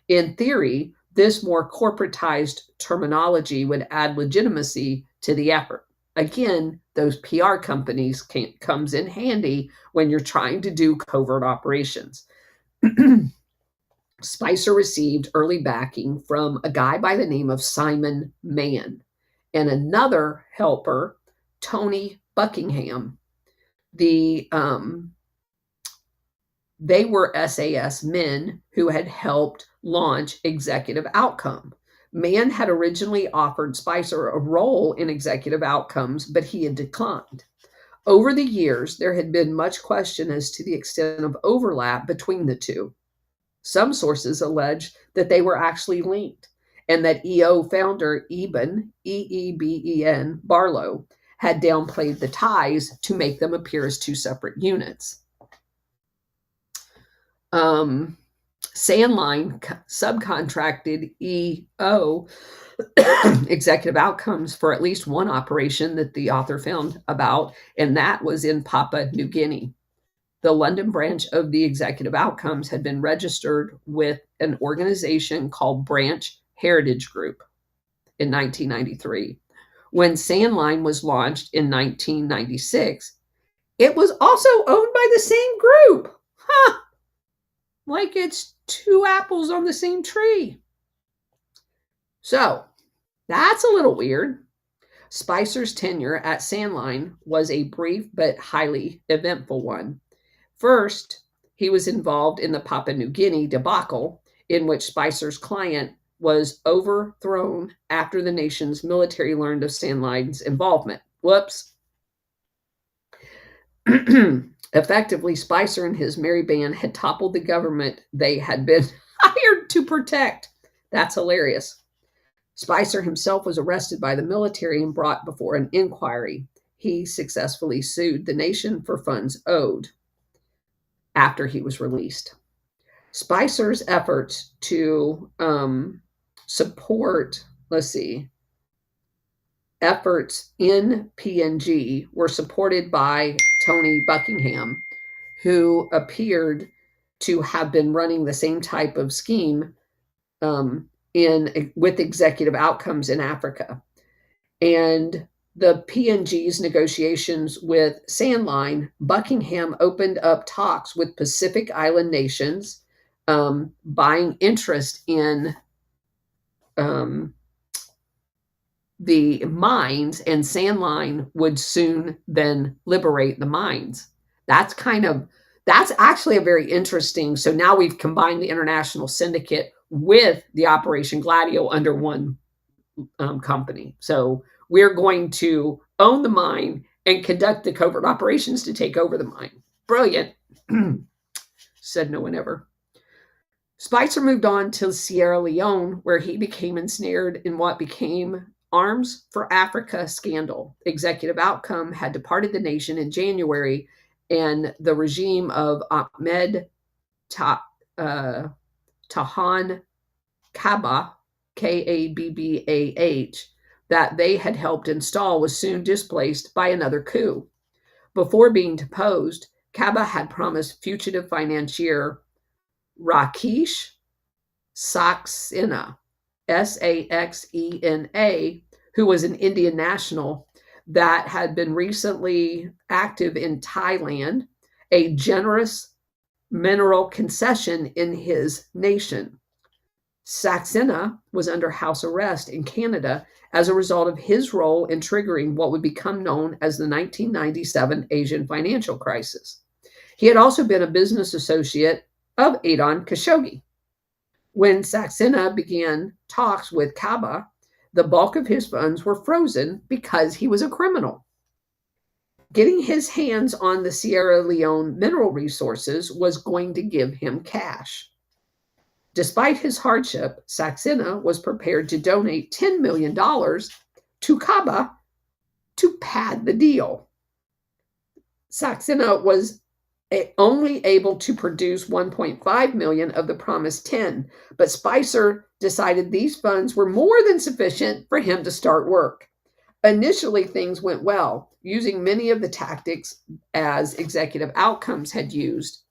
In theory, this more corporatized terminology would add legitimacy to the effort. Again, those PR companies comes in handy when you're trying to do covert operations. Spicer received early backing from a guy by the name of Simon Mann and another helper, Tony Buckingham. They were SAS men who had helped launch Executive Outcome. Mann had originally offered Spicer a role in Executive Outcomes, but he had declined. Over the years, there had been much question as to the extent of overlap between the two. Some sources allege that they were actually linked, and that EO founder Eben, E-E-B-E-N, Barlow, had downplayed the ties to make them appear as two separate units. Sandline subcontracted EO Executive Outcomes for at least one operation that the author found about, and that was in Papua New Guinea. The London branch of the Executive Outcomes had been registered with an organization called Branch Heritage Group in 1993. When Sandline was launched in 1996, it was also owned by the same group. Huh, like it's two apples on the same tree. So that's a little weird. Spicer's tenure at Sandline was a brief but highly eventful one. First, he was involved in the Papua New Guinea debacle, in which Spicer's client was overthrown after the nation's military learned of Sandline's involvement. Whoops. Effectively, Spicer and his merry band had toppled the government they had been hired to protect. That's hilarious. Spicer himself was arrested by the military and brought before an inquiry. He successfully sued the nation for funds owed after he was released. Spicer's efforts to support, efforts in PNG were supported by Tony Buckingham, who appeared to have been running the same type of scheme with executive outcomes in Africa. And the PNG's negotiations with Sandline, Buckingham opened up talks with Pacific Island nations, buying interest in the mines, and Sandline would soon then liberate the mines. That's actually a very interesting. So now we've combined the international syndicate with the Operation Gladio under one company. So we're going to own the mine and conduct the covert operations to take over the mine. Brilliant. Said no one ever. Spicer moved on to Sierra Leone, where he became ensnared in what became Arms for Africa scandal. Executive Outcome had departed the nation in January, and the regime of Ahmed Tahan Kabbah, Kabbah, that they had helped install was soon displaced by another coup. Before being deposed, Kabbah had promised fugitive financier Rakesh Saxena, Saxena, who was an Indian national that had been recently active in Thailand, a generous mineral concession in his nation. Saxena was under house arrest in Canada as a result of his role in triggering what would become known as the 1997 Asian financial crisis. He had also been a business associate of Adon Khashoggi. When Saxena began talks with Kabbah, the bulk of his funds were frozen because he was a criminal. Getting his hands on the Sierra Leone mineral resources was going to give him cash. Despite his hardship, Saxena was prepared to donate $10 million to Kabbah to pad the deal. Saxena was only able to produce 1.5 million of the promised 10, but Spicer decided these funds were more than sufficient for him to start work. Initially, things went well, using many of the tactics as Executive Outcomes had used,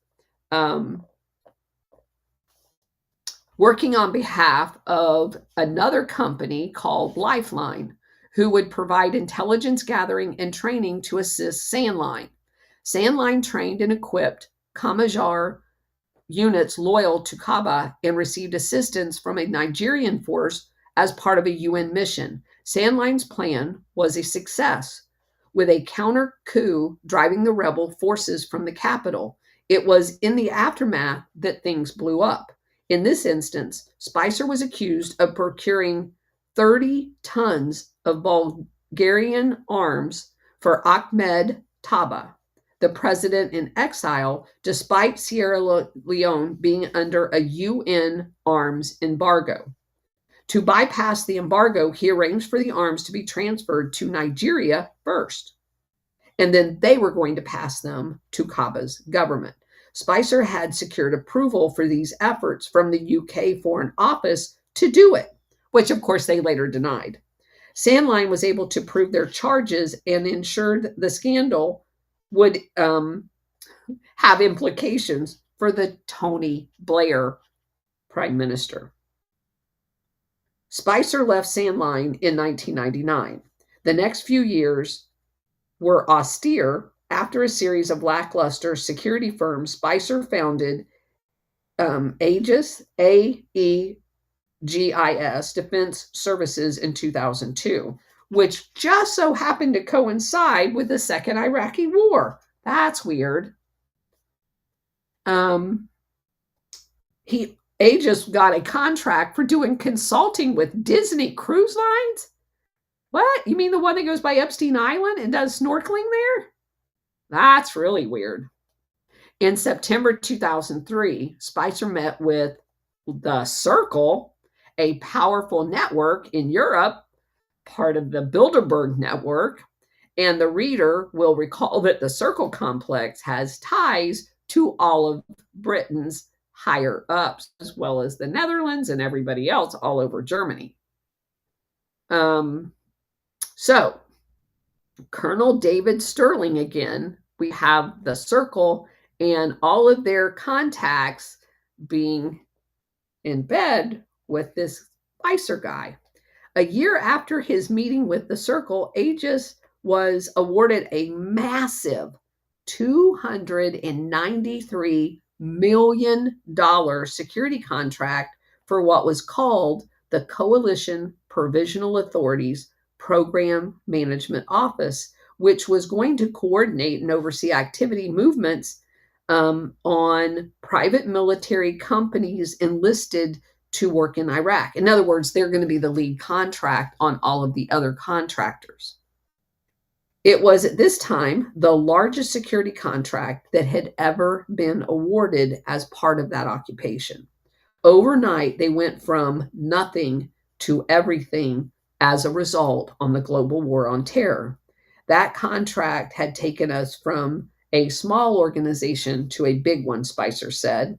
working on behalf of another company called Lifeline, who would provide intelligence gathering and training to assist Sandline. Sandline trained and equipped Kamajar units loyal to Kabbah and received assistance from a Nigerian force as part of a UN mission. Sandline's plan was a success, with a counter coup driving the rebel forces from the capital. It was in the aftermath that things blew up. In this instance, Spicer was accused of procuring 30 tons of Bulgarian arms for Ahmed Taba, the president in exile, despite Sierra Leone being under a UN arms embargo. To bypass the embargo, he arranged for the arms to be transferred to Nigeria first, and then they were going to pass them to Kabbah's government. Spicer had secured approval for these efforts from the UK Foreign Office to do it, which of course they later denied. Sandline was able to prove their charges and ensured the scandal would have implications for the Tony Blair prime minister. Spicer left Sandline in 1999. The next few years were austere. After a series of lackluster security firms, Spicer founded Aegis, AEGIS Defense Services in 2002, which just so happened to coincide with the Second Iraqi War. That's weird. Aegis got a contract for doing consulting with Disney Cruise Lines. What? You mean the one that goes by Epstein Island and does snorkeling there? That's really weird. In September 2003, Spicer met with the Circle, a powerful network in Europe, part of the Bilderberg network. And the reader will recall that the Circle complex has ties to all of Britain's higher ups, as well as the Netherlands and everybody else all over Germany. So, Colonel David Sterling again, we have the Circle and all of their contacts being in bed with this Spicer guy. A year after his meeting with the Circle, Aegis was awarded a massive $293 million security contract for what was called the Coalition Provisional Authorities Program Management Office, which was going to coordinate and oversee activity movements on private military companies enlisted to work in Iraq. In other words, they're going to be the lead contract on all of the other contractors. It was at this time the largest security contract that had ever been awarded as part of that occupation. Overnight, they went from nothing to everything as a result on the global war on terror. That contract had taken us from a small organization to a big one, Spicer said.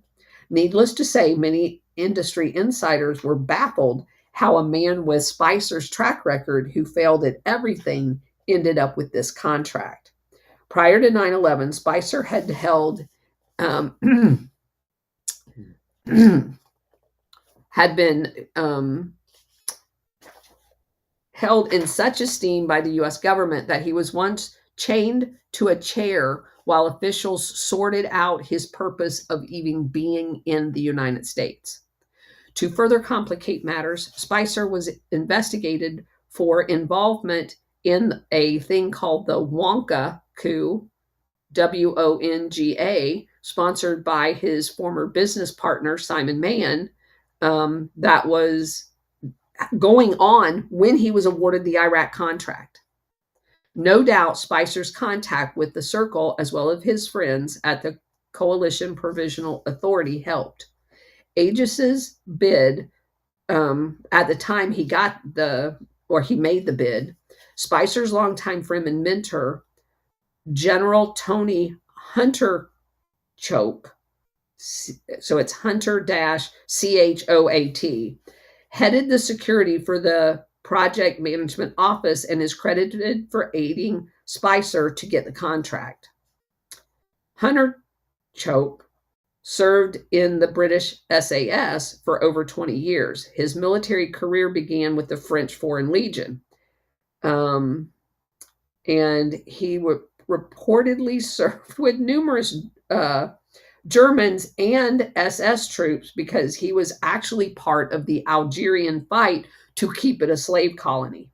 Needless to say, many industry insiders were baffled how a man with Spicer's track record, who failed at everything, ended up with this contract. Prior to 9/11, Spicer had held had been held in such esteem by the U.S. government that he was once chained to a chair while officials sorted out his purpose of even being in the United States. To further complicate matters, Spicer was investigated for involvement in a thing called the Wonga coup, WONGA, sponsored by his former business partner, Simon Mann, that was going on when he was awarded the Iraq contract. No doubt Spicer's contact with the Circle, as well as his friends at the Coalition Provisional Authority, helped. Aegis's bid, at the time he made the bid, Spicer's longtime friend and mentor, General Tony Hunter Choate, so it's Hunter-CHOAT, headed the security for the Project Management Office and is credited for aiding Spicer to get the contract. Hunter Choate served in the British SAS for over 20 years. His military career began with the French Foreign Legion. And he reportedly served with numerous Germans and SS troops because he was actually part of the Algerian fight to keep it a slave colony.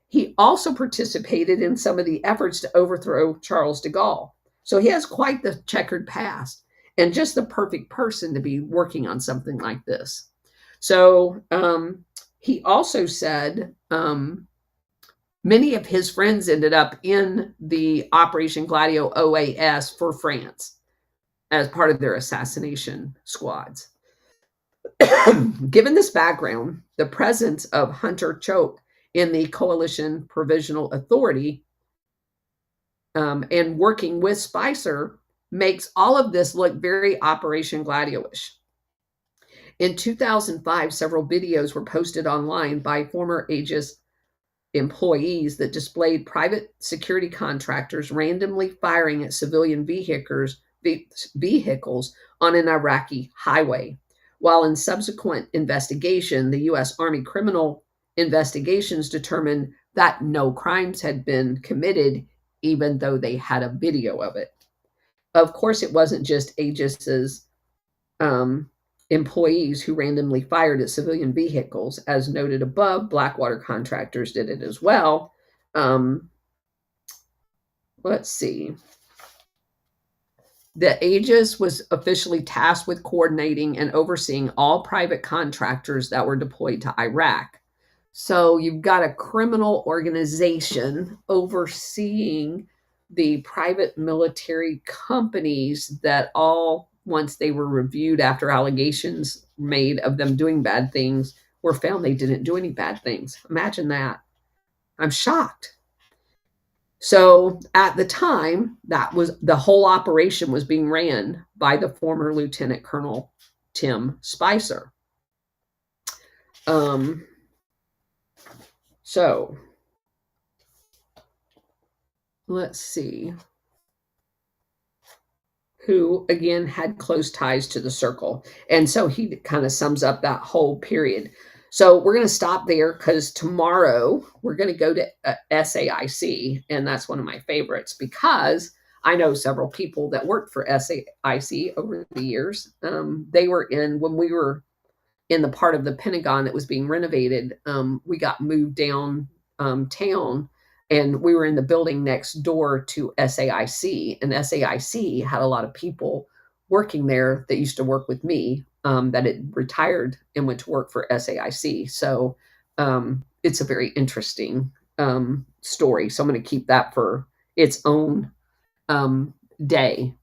He also participated in some of the efforts to overthrow Charles de Gaulle. So he has quite the checkered past and just the perfect person to be working on something like this. So he also said many of his friends ended up in the Operation Gladio OAS for France as part of their assassination squads. Given this background, the presence of Hunter Choate in the Coalition Provisional Authority and working with Spicer makes all of this look very Operation Gladio-ish. In 2005, several videos were posted online by former Aegis employees that displayed private security contractors randomly firing at civilian vehicles on an Iraqi highway. While in subsequent investigation, the U.S. Army Criminal Investigations determined that no crimes had been committed, even though they had a video of it. Of course, it wasn't just Aegis's um, employees who randomly fired at civilian vehicles. As noted above, Blackwater contractors did it as well. Let's see. The Aegis was officially tasked with coordinating and overseeing all private contractors that were deployed to Iraq. So you've got a criminal organization overseeing the private military companies that all, once they were reviewed after allegations made of them doing bad things, were found they didn't do any bad things. Imagine that. I'm shocked. So at the time, that was the whole operation was being ran by the former Lieutenant Colonel Tim Spicer. So let's see. Who again had close ties to the circle. And so he kind of sums up that whole period. So we're going to stop there because tomorrow we're going to go to SAIC. And that's one of my favorites because I know several people that worked for SAIC over the years. They were when we were in the part of the Pentagon that was being renovated, we got moved down town, and we were in the building next door to SAIC, and SAIC had a lot of people working there that used to work with me that had retired and went to work for SAIC. So it's a very interesting story. So I'm going to keep that for its own day.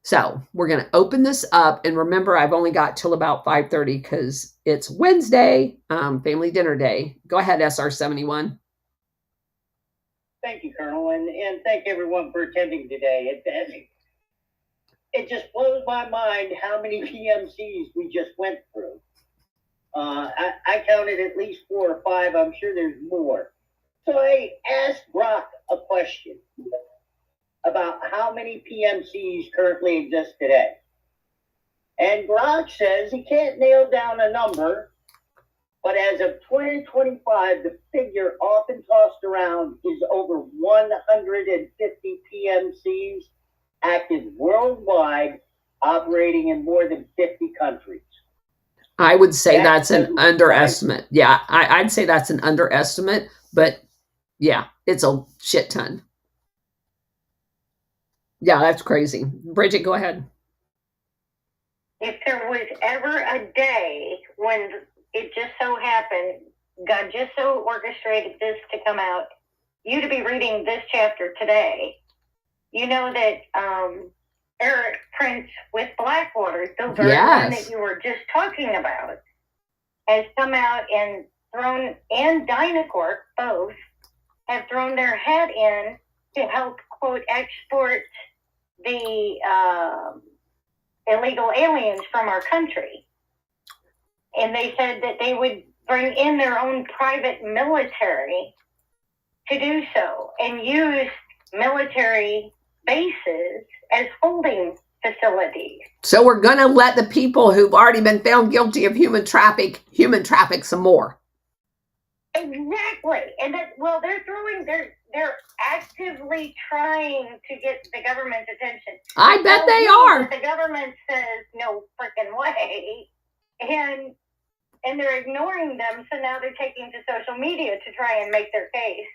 So we're going to open this up, and remember, I've only got till about 5:30 because it's Wednesday, family dinner day. Go ahead, SR71. Thank you, Colonel, and thank everyone for attending today. It just blows my mind how many PMCs we just went through. I counted at least 4 or 5. I'm sure there's more. So I asked Brock a question about how many PMCs currently exist today. And Brock says he can't nail down a number, but as of 2025, the figure often tossed around is over 150 PMCs active worldwide, operating in more than 50 countries. I would say that's an underestimate. Yeah, I'd say that's an underestimate, but yeah, it's a shit ton. Yeah, that's crazy. Bridget, go ahead. If there was ever a day when it just so happened, God just so orchestrated this to come out, you to be reading this chapter today, you know that Eric Prince with Blackwater, the very one that you were just talking about, has come out and thrown, and Dynacorp both, have thrown their hat in to help, quote, export the illegal aliens from our country. And they said that they would bring in their own private military to do so and use military bases as holding facilities. So we're going to let the people who've already been found guilty of human traffic some more. Exactly. And that, well, they're actively trying to get the government's attention. I bet they are. The government says no freaking way. And they're ignoring them. So now they're taking to social media to try and make their case.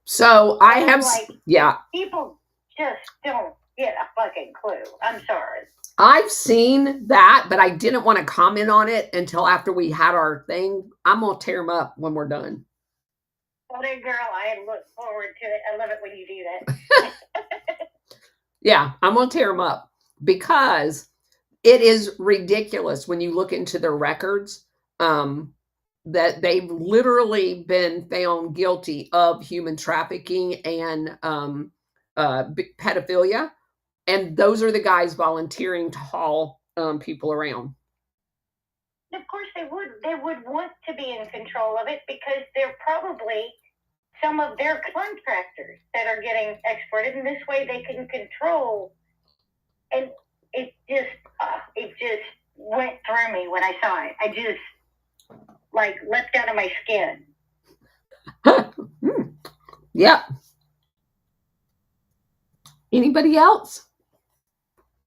So I have, yeah. People just don't get a fucking clue. I'm sorry. I've seen that, but I didn't want to comment on it until after we had our thing. I'm going to tear them up when we're done. Well, then, girl, I look forward to it. I love it when you do that. Yeah, I'm going to tear them up because it is ridiculous when you look into their records that they've literally been found guilty of human trafficking and pedophilia. And those are the guys volunteering to haul people around. Of course they would. They would want to be in control of it because they're probably some of their contractors that are getting exported. And this way they can control. And it just went through me when I saw it. I just, leapt out of my skin. Yep. Anybody else?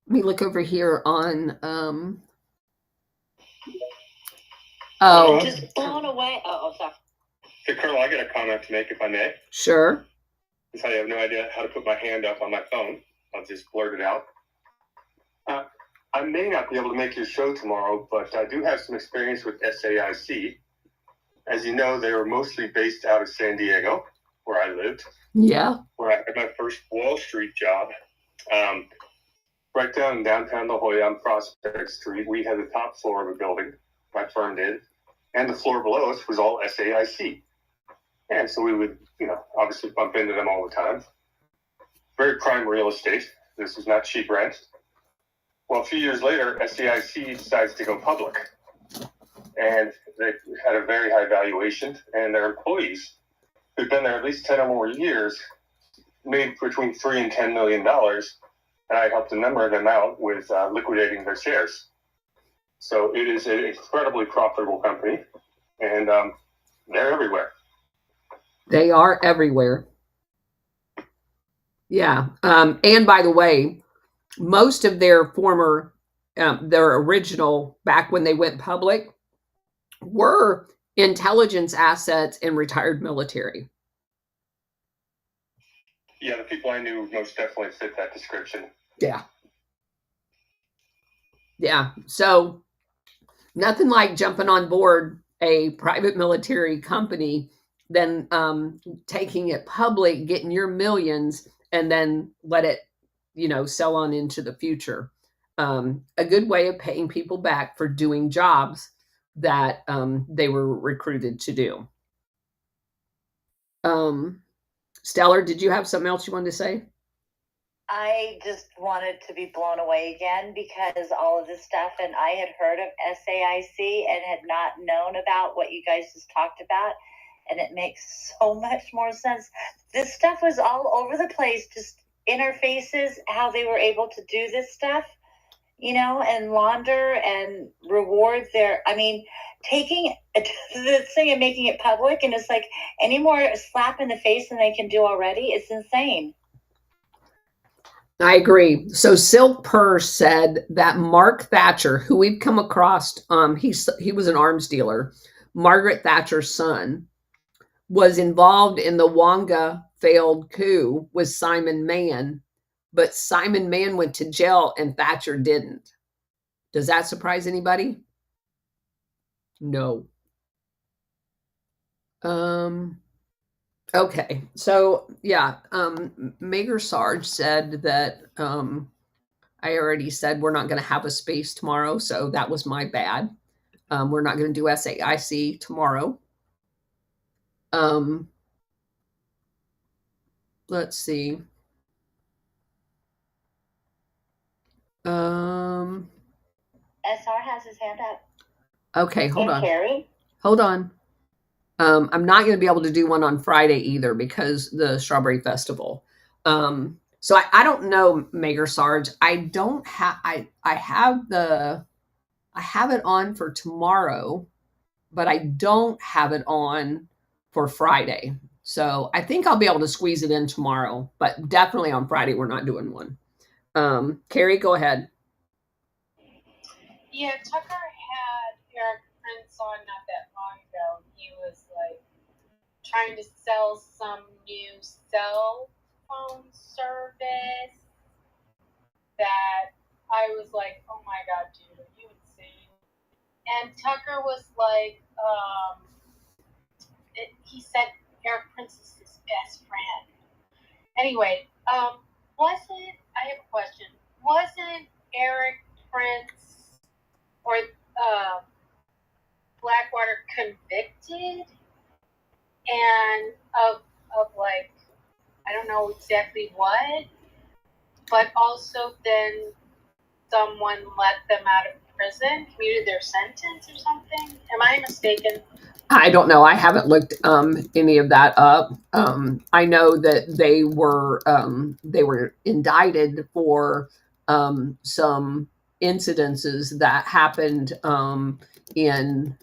Let me look over here on I'm just blown away. Oh, sorry. So, Colonel, I got a comment to make, if I may. Sure. Since I have no idea how to put my hand up on my phone, I'll just blurt it out. I may not be able to make your show tomorrow, but I do have some experience with SAIC. As you know, they were mostly based out of San Diego, where I lived. Yeah. Where I had my first Wall Street job. Right down in downtown La Jolla on Prospect Street, we had the top floor of a building, my firm did, and the floor below us was all SAIC. And so we would, obviously bump into them all the time. Very prime real estate. This was not cheap rent. Well, a few years later, SAIC decides to go public. And they had a very high valuation, and their employees, who'd been there at least 10 or more years, made between $3 and $10 million. And I helped a number of them out with liquidating their shares. So it is an incredibly profitable company, and they're everywhere. They are everywhere. Yeah. And by the way, most of their former, their original, back when they went public, were intelligence assets and retired military. Yeah, the people I knew most definitely fit that description. Yeah. Yeah. So nothing like jumping on board a private military company, then taking it public, getting your millions, and then let it, sell on into the future. A good way of paying people back for doing jobs that they were recruited to do. Stellar, did you have something else you wanted to say? I just wanted to be blown away again because all of this stuff, and I had heard of SAIC and had not known about what you guys just talked about, and it makes so much more sense. This stuff was all over the place, just interfaces, how they were able to do this stuff, and launder and reward taking the thing and making it public, and it's like any more slap in the face than they can do already. It's insane. I agree. So Silk Purse said that Mark Thatcher, who we've come across, he was an arms dealer. Margaret Thatcher's son was involved in the Wonga failed coup with Simon Mann, but Simon Mann went to jail and Thatcher didn't. Does that surprise anybody? No. Okay, so yeah, Mayor Sarge said that I already said we're not going to have a space tomorrow, so that was my bad. We're not going to do SAIC tomorrow. Let's see. SR has his hand up. Okay, hold on. Carrie? Hold on. I'm not going to be able to do one on Friday either because the Strawberry Festival. So I don't know, Mayor Sarge. I don't have. I have it on for tomorrow, but I don't have it on for Friday. So I think I'll be able to squeeze it in tomorrow, but definitely on Friday we're not doing one. Carrie, go ahead. Yeah, Tucker had Eric Prince on not that long ago. He was like trying to sell some new cell phone service that I was like, oh my God, dude, are you insane? And Tucker was like, he said Eric Prince is his best friend. Anyway, I have a question. Wasn't Eric Prince or Blackwater convicted and of like, I don't know exactly what, but also then someone let them out of prison, commuted their sentence or something? Am I mistaken? I don't know. I haven't looked any of that up. I know that they were indicted for some incidences that happened in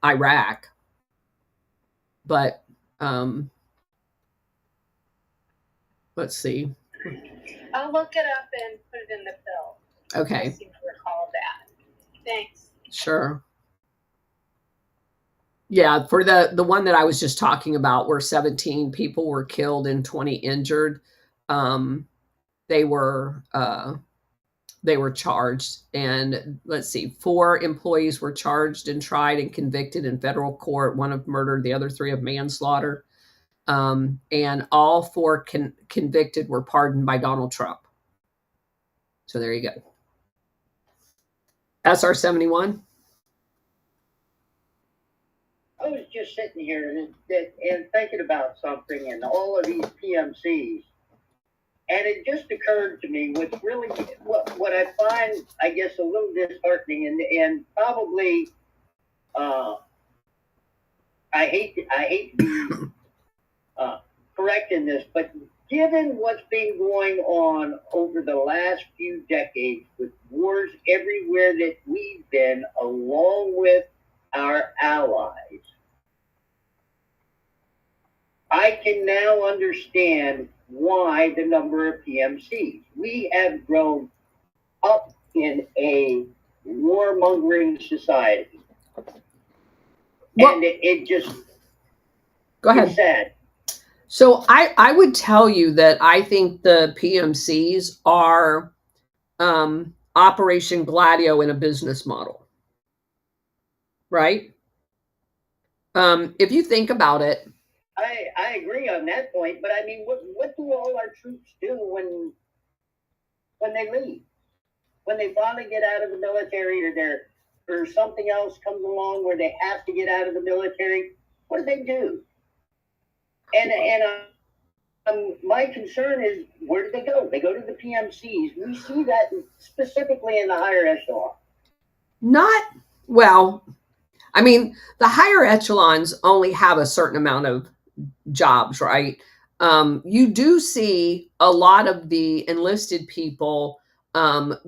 Iraq, but Let's see. I'll look it up and put it in the bill. I Okay, seem to recall that. Thanks. sure. Yeah, for the one that I was just talking about, where 17 people were killed and 20 injured, um, they were charged, and let's see, 4 employees were charged and tried and convicted in federal court. One of murder, the other 3 of manslaughter, and all 4 convicted were pardoned by Donald Trump. So there you go. SR 71. I was just sitting here and thinking about something and all of these PMCs. And it just occurred to me what's really, what I find, I guess, a little disheartening and probably, I hate to be correct in this, but given what's been going on over the last few decades with wars everywhere that we've been, along with our allies, I can now understand why the number of PMCs. We have grown up in a warmongering society. Well, and it just, go ahead. it's sad. So I would tell you that I think the PMCs are Operation Gladio in a business model, right? If you think about it, I agree on that point, but I mean, what do all our troops do when they leave? When they finally get out of the military, or something else comes along where they have to get out of the military, what do? And my concern is, where do they go? They go to the PMCs. We see that specifically in the higher echelon. I mean, the higher echelons only have a certain amount of jobs, right? You do see a lot of the enlisted people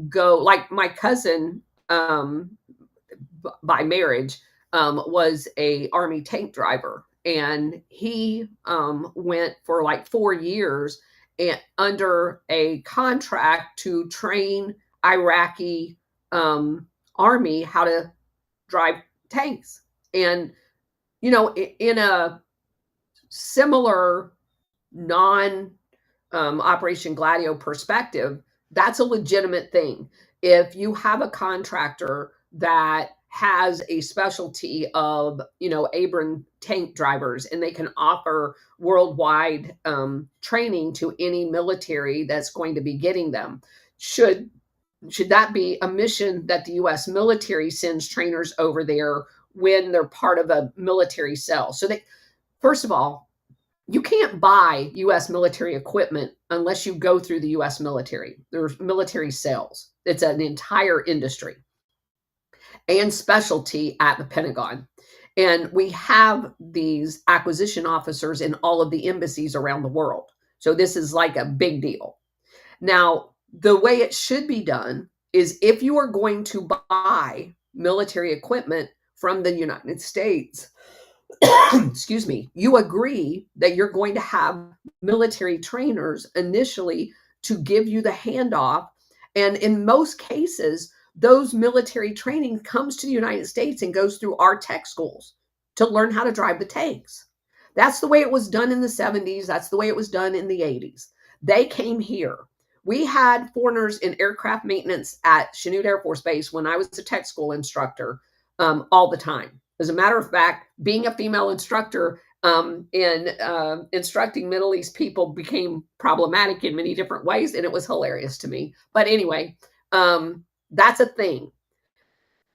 go, like my cousin, by marriage, was a Army tank driver, and he went for like 4 years under a contract to train Iraqi Army how to drive tanks. And in a similar non Operation Gladio perspective, that's a legitimate thing. If you have a contractor that has a specialty of, Abram tank drivers, and they can offer worldwide training to any military that's going to be getting them, should that be a mission that the U.S. military sends trainers over there when they're part of a military cell? So first of all, you can't buy U.S. military equipment unless you go through the U.S. military. There's military sales. It's an entire industry and specialty at the Pentagon. And we have these acquisition officers in all of the embassies around the world. So this is like a big deal. Now, the way it should be done is, if you are going to buy military equipment from the United States, excuse me, you agree that you're going to have military trainers initially to give you the handoff. And in most cases, those military training comes to the United States and goes through our tech schools to learn how to drive the tanks. That's the way it was done in the 70s. That's the way it was done in the 80s. They came here. We had foreigners in aircraft maintenance at Chanute Air Force Base when I was a tech school instructor all the time. As a matter of fact, being a female instructor in instructing Middle East people became problematic in many different ways, and it was hilarious to me. But anyway, that's a thing.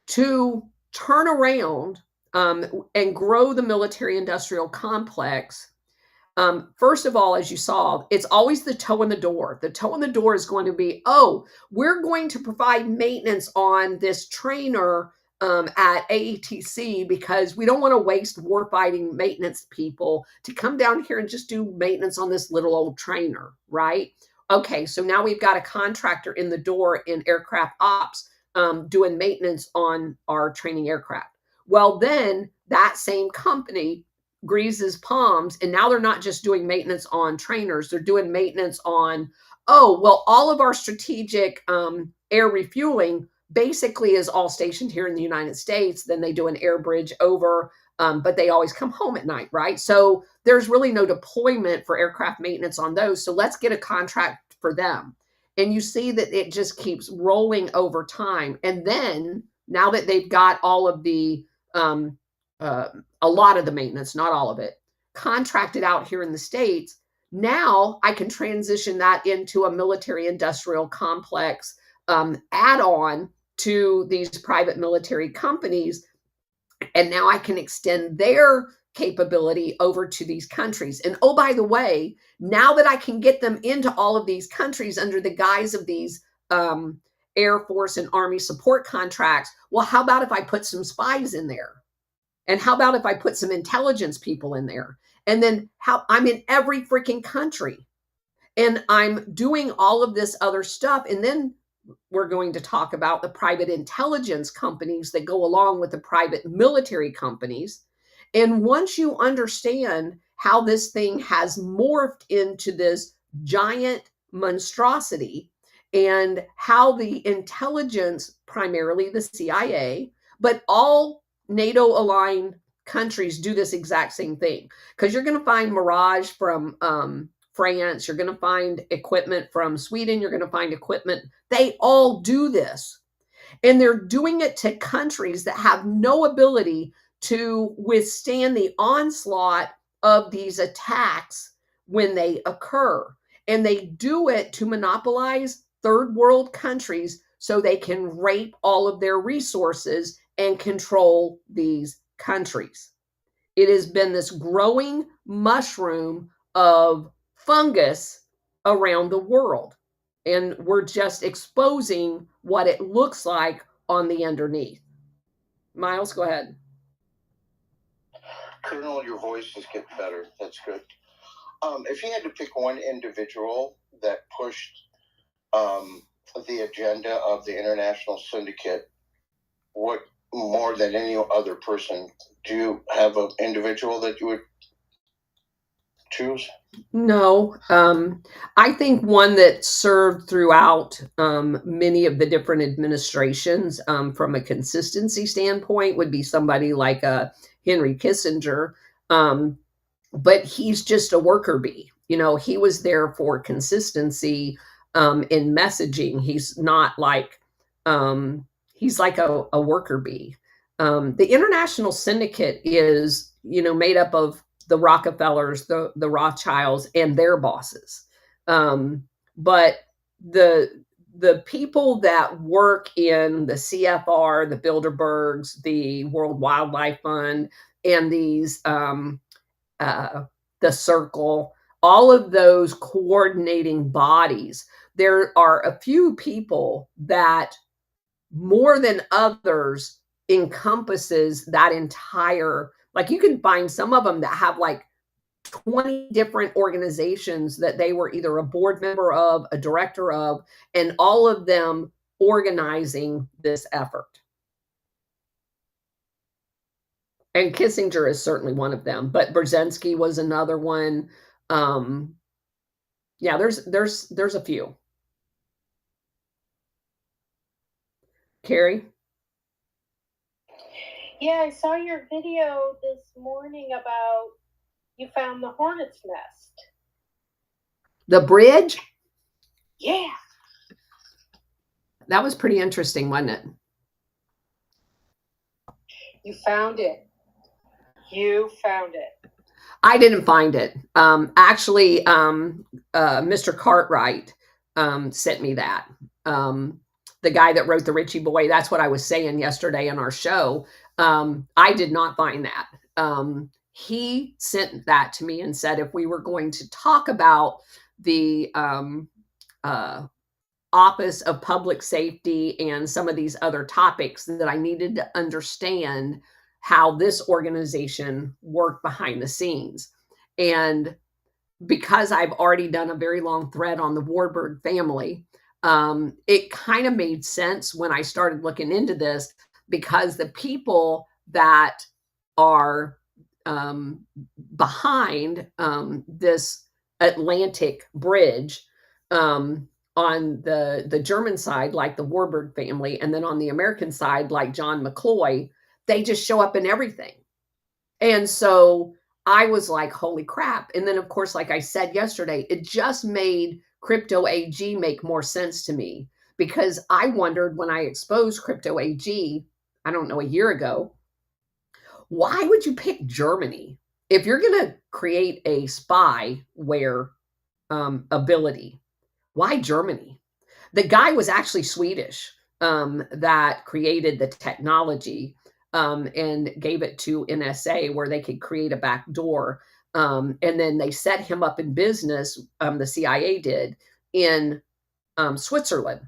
To turn around and grow the military-industrial complex, first of all, as you saw, it's always the toe in the door. The toe in the door is going to be, we're going to provide maintenance on this trainer at AETC because we don't want to waste warfighting maintenance people to come down here and just do maintenance on this little old trainer, right? Okay, so now we've got a contractor in the door in aircraft ops doing maintenance on our training aircraft. Well, then that same company greases palms, and now they're not just doing maintenance on trainers, they're doing maintenance on, oh, well, all of our strategic air refueling basically is all stationed here in the United States. Then they do an air bridge over, but they always come home at night, right? So there's really no deployment for aircraft maintenance on those. So let's get a contract for them. And you see that it just keeps rolling over time. And then now that they've got all of the, a lot of the maintenance, not all of it, contracted out here in the States, now I can transition that into a military industrial complex add-on to these private military companies. And now I can extend their capability over to these countries. And oh, by the way, now that I can get them into all of these countries under the guise of these Air Force and Army support contracts, well, how about if I put some spies in there? And how about if I put some intelligence people in there? And then how I'm in every freaking country and I'm doing all of this other stuff. And then we're going to talk about the private intelligence companies that go along with the private military companies. And once you understand how this thing has morphed into this giant monstrosity and how the intelligence, primarily the CIA, but all NATO aligned countries do this exact same thing, because you're going to find Mirage from France, you're going to find equipment from Sweden, you're going to find equipment. They all do this. And they're doing it to countries that have no ability to withstand the onslaught of these attacks when they occur. And they do it to monopolize third world countries so they can rape all of their resources and control these countries. It has been this growing mushroom of fungus around the world. And we're just exposing what it looks like on the underneath. Miles, go ahead. Colonel, your voice is getting better. That's good. If you had to pick one individual that pushed the agenda of the international syndicate, what more than any other person, do you have an individual that you would choose? No, I think one that served throughout many of the different administrations from a consistency standpoint would be somebody like Henry Kissinger. But he's just a worker bee. You know, he was there for consistency in messaging. He's not like, he's like a worker bee. The international syndicate is, made up of the Rockefellers, the Rothschilds, and their bosses. But the people that work in the CFR, the Bilderbergs, the World Wildlife Fund, and these, the Circle, all of those coordinating bodies, there are a few people that more than others encompasses that entire, like you can find some of them that have like 20 different organizations that they were either a board member of, a director of, and all of them organizing this effort. And Kissinger is certainly one of them, but Brzezinski was another one. Yeah, there's a few. Carrie? Yeah, I saw your video this morning about you found the hornet's nest. The bridge? Yeah. That was pretty interesting, wasn't it? You found it. You found it. I didn't find it. Actually, Mr. Cartwright sent me that. The guy that wrote the Richie Boy, that's what I was saying yesterday in our show. I did not find that. He sent that to me and said if we were going to talk about the Office of Public Safety and some of these other topics, that I needed to understand how this organization worked behind the scenes. And because I've already done a very long thread on the Warbird family, it kind of made sense when I started looking into this, because the people that are behind this Atlantic bridge, on the German side, like the Warburg family, and then on the American side, like John McCloy, they just show up in everything. And so I was like, holy crap. And then, of course, like I said yesterday, it just made Crypto AG make more sense to me, because I wondered when I exposed Crypto AG, I don't know, a year ago, why would you pick Germany? If you're going to create a spyware ability, why Germany? The guy was actually Swedish, that created the technology, and gave it to NSA where they could create a back door. And then they set him up in business, the CIA did, in Switzerland.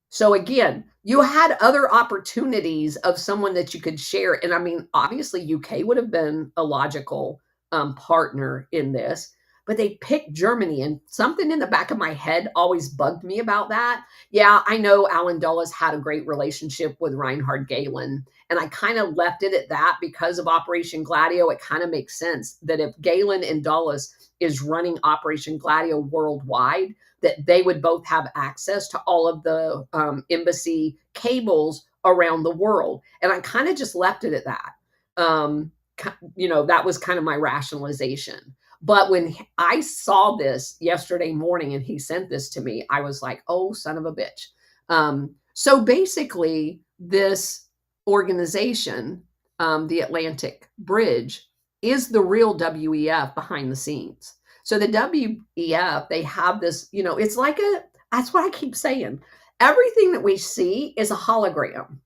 So again, you had other opportunities of someone that you could share. And I mean, obviously, UK would have been a logical partner in this, but they picked Germany. And something in the back of my head always bugged me about that. Yeah, I know Alan Dulles had a great relationship with Reinhard Galen. And I kind of left it at that because of Operation Gladio. It kind of makes sense that if Galen and Dulles is running Operation Gladio worldwide, that they would both have access to all of the embassy cables around the world. And I kind of just left it at that. That was kind of my rationalization. But when I saw this yesterday morning and he sent this to me, I was like, oh, son of a bitch. So basically, this organization, the Atlantic Bridge, is the real WEF behind the scenes. So the WEF, they have this, it's like that's what I keep saying. Everything that we see is a hologram.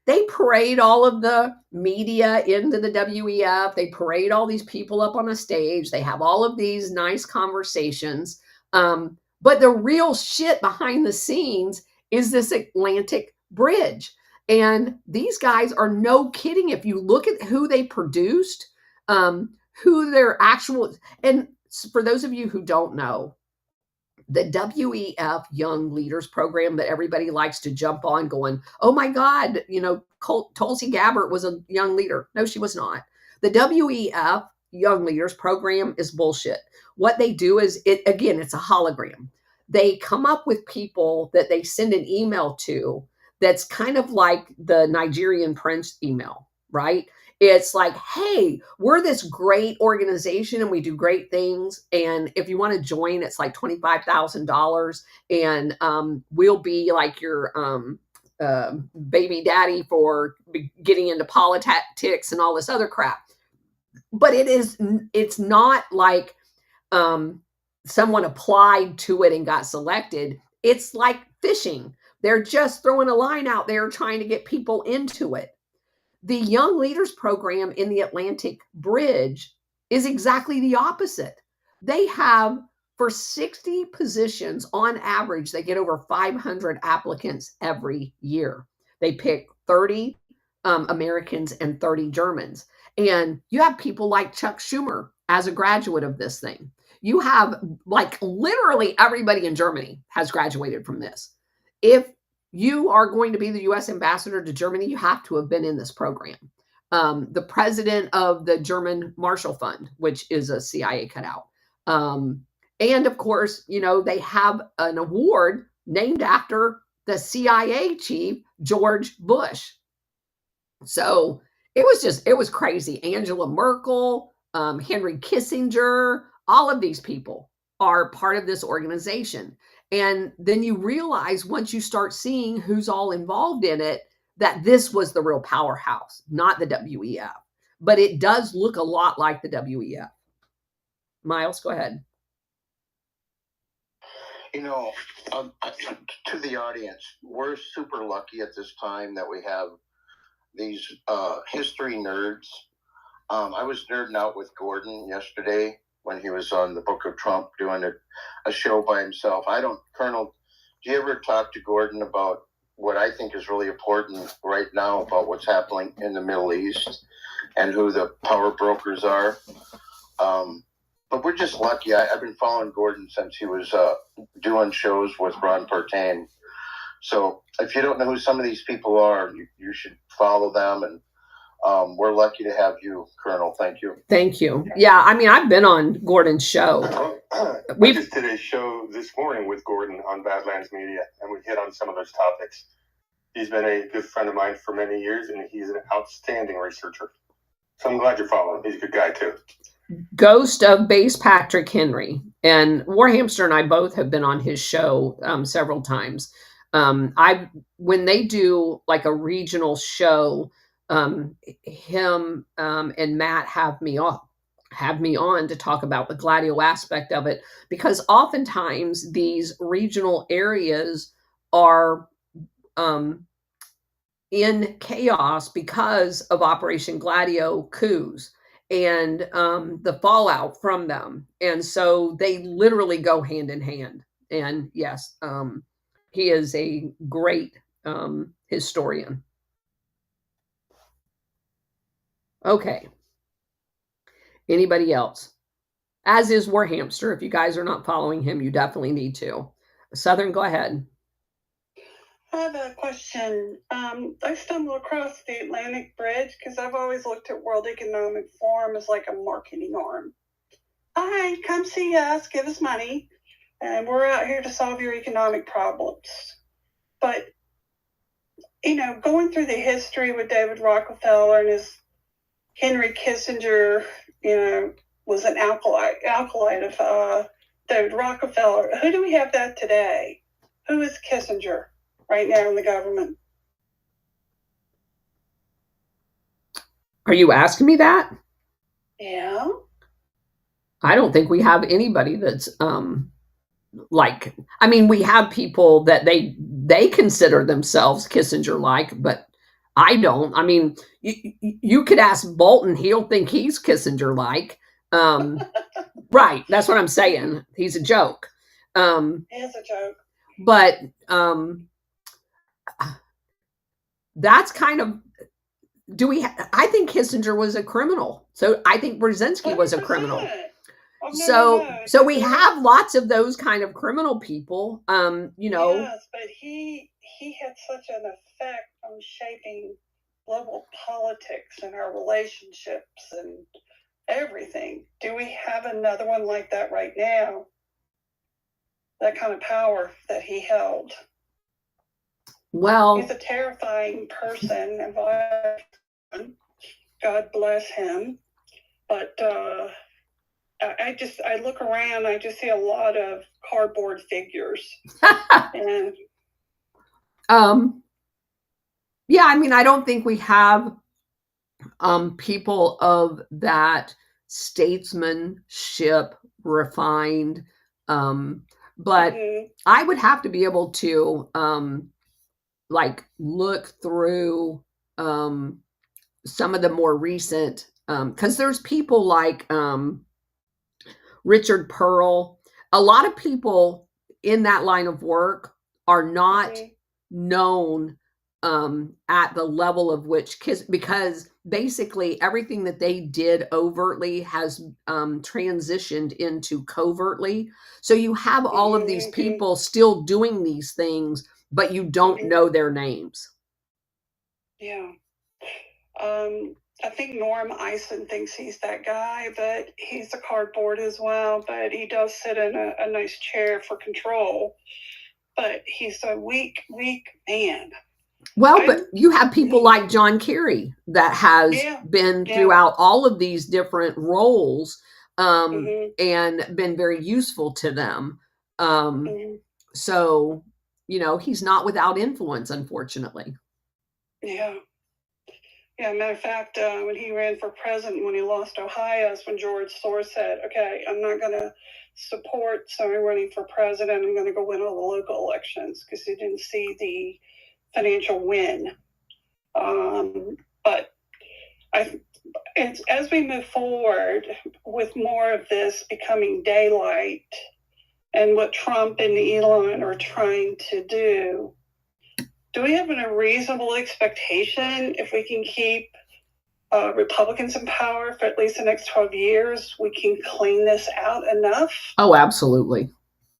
They parade all of the media into the WEF. They parade all these people up on a stage. They have all of these nice conversations. But the real shit behind the scenes is this Atlantic Bridge. And these guys are no kidding. If you look at who they produced, who their actual, and for those of you who don't know, the WEF Young Leaders Program that everybody likes to jump on going, oh my God, Tulsi Gabbard was a young leader. No, she was not. The WEF Young Leaders Program is bullshit. What they do is, it's a hologram. They come up with people that they send an email to that's kind of like the Nigerian Prince email, right? It's like, hey, we're this great organization and we do great things. And if you want to join, it's like $25,000. And we'll be like your baby daddy for getting into politics and all this other crap. But it's not like someone applied to it and got selected. It's like fishing. They're just throwing a line out there trying to get people into it. The Young Leaders Program in the Atlantic Bridge is exactly the opposite. They have, for 60 positions, on average, they get over 500 applicants every year. They pick 30 Americans and 30 Germans. And you have people like Chuck Schumer as a graduate of this thing. You have like literally everybody in Germany has graduated from this. If you are going to be the U.S. ambassador to Germany, you have to have been in this program. The president of the German Marshall Fund, which is a CIA cutout. And of course, they have an award named after the CIA chief, George Bush. So it was crazy. Angela Merkel, Henry Kissinger, all of these people are part of this organization. And then you realize once you start seeing who's all involved in it, that this was the real powerhouse, not the WEF. But it does look a lot like the WEF. Miles, go ahead. To the audience, we're super lucky at this time that we have these history nerds. I was nerding out with Gordon yesterday when he was on the Book of Trump doing a show by himself. Colonel, do you ever talk to Gordon about what I think is really important right now about what's happening in the Middle East and who the power brokers are? But we're just lucky. I've been following Gordon since he was doing shows with Ron Pertain. So if you don't know who some of these people are, you should follow them and We're lucky to have you, Colonel. Thank you. Thank you. Yeah, I mean, I've been on Gordon's show. We just did a show this morning with Gordon on Badlands Media, and we hit on some of those topics. He's been a good friend of mine for many years, and he's an outstanding researcher. So I'm glad you're following. He's a good guy, too. Ghost of Base Patrick Henry. And Warhamster and I both have been on his show several times. When they do like a regional show, him and Matt have me on to talk about the gladio aspect of it, because oftentimes these regional areas are in chaos because of Operation Gladio coups and the fallout from them. And so they literally go hand in hand. And yes, he is a great historian. Okay. Anybody else? As is Warhamster. If you guys are not following him, you definitely need to. Southern, go ahead. I have a question. I stumbled across the Atlantic Bridge because I've always looked at World Economic Forum as like a marketing arm. Hi, come see us, give us money, and we're out here to solve your economic problems. But, you know, going through the history with David Rockefeller and his Henry Kissinger, you know, was an acolyte of David Rockefeller. Who do we have that today? Who is Kissinger right now in the government? Are you asking me that? Yeah. I don't think we have anybody that's like, I mean, we have people that they consider themselves Kissinger like, but I don't. I mean, you could ask Bolton, he'll think he's Kissinger like. Right, that's what I'm saying. He's a joke. He is a joke. But that's kind of, I think Kissinger was a criminal. So I think Brzezinski was a criminal. So we have lots of those kind of criminal people, you know. Yes, but he had such an effect on shaping global politics and our relationships and everything. Do we have another one like that right now? That kind of power that he held. Well, he's a terrifying person and violent. God bless him. But I look around, I just see a lot of cardboard figures. And yeah, I mean, I don't think we have people of that statesmanship refined, but I would have to be able to like look through some of the more recent, because there's people like Richard Pearl. A lot of people in that line of work are not known at the level of which because basically everything that they did overtly has transitioned into covertly. So you have all of these people still doing these things, but you don't know their names. Yeah. I think Norm Eisen thinks he's that guy, but he's a cardboard as well. But he does sit in a nice chair for control. But he's a weak man. Well, but you have people like John Kerry that has been throughout all of these different roles and been very useful to them. So, you know, he's not without influence, unfortunately. Yeah. Yeah, matter of fact, when he ran for president, when he lost Ohio, is when George Soros said, okay, I'm not going to support somebody running for president. I'm going to go win all the local elections, because he didn't see the financial win. But as we move forward with more of this becoming daylight and what Trump and Elon are trying to do we have a reasonable expectation if we can keep Republicans in power for at least the next 12 years, we can clean this out enough? Oh, absolutely.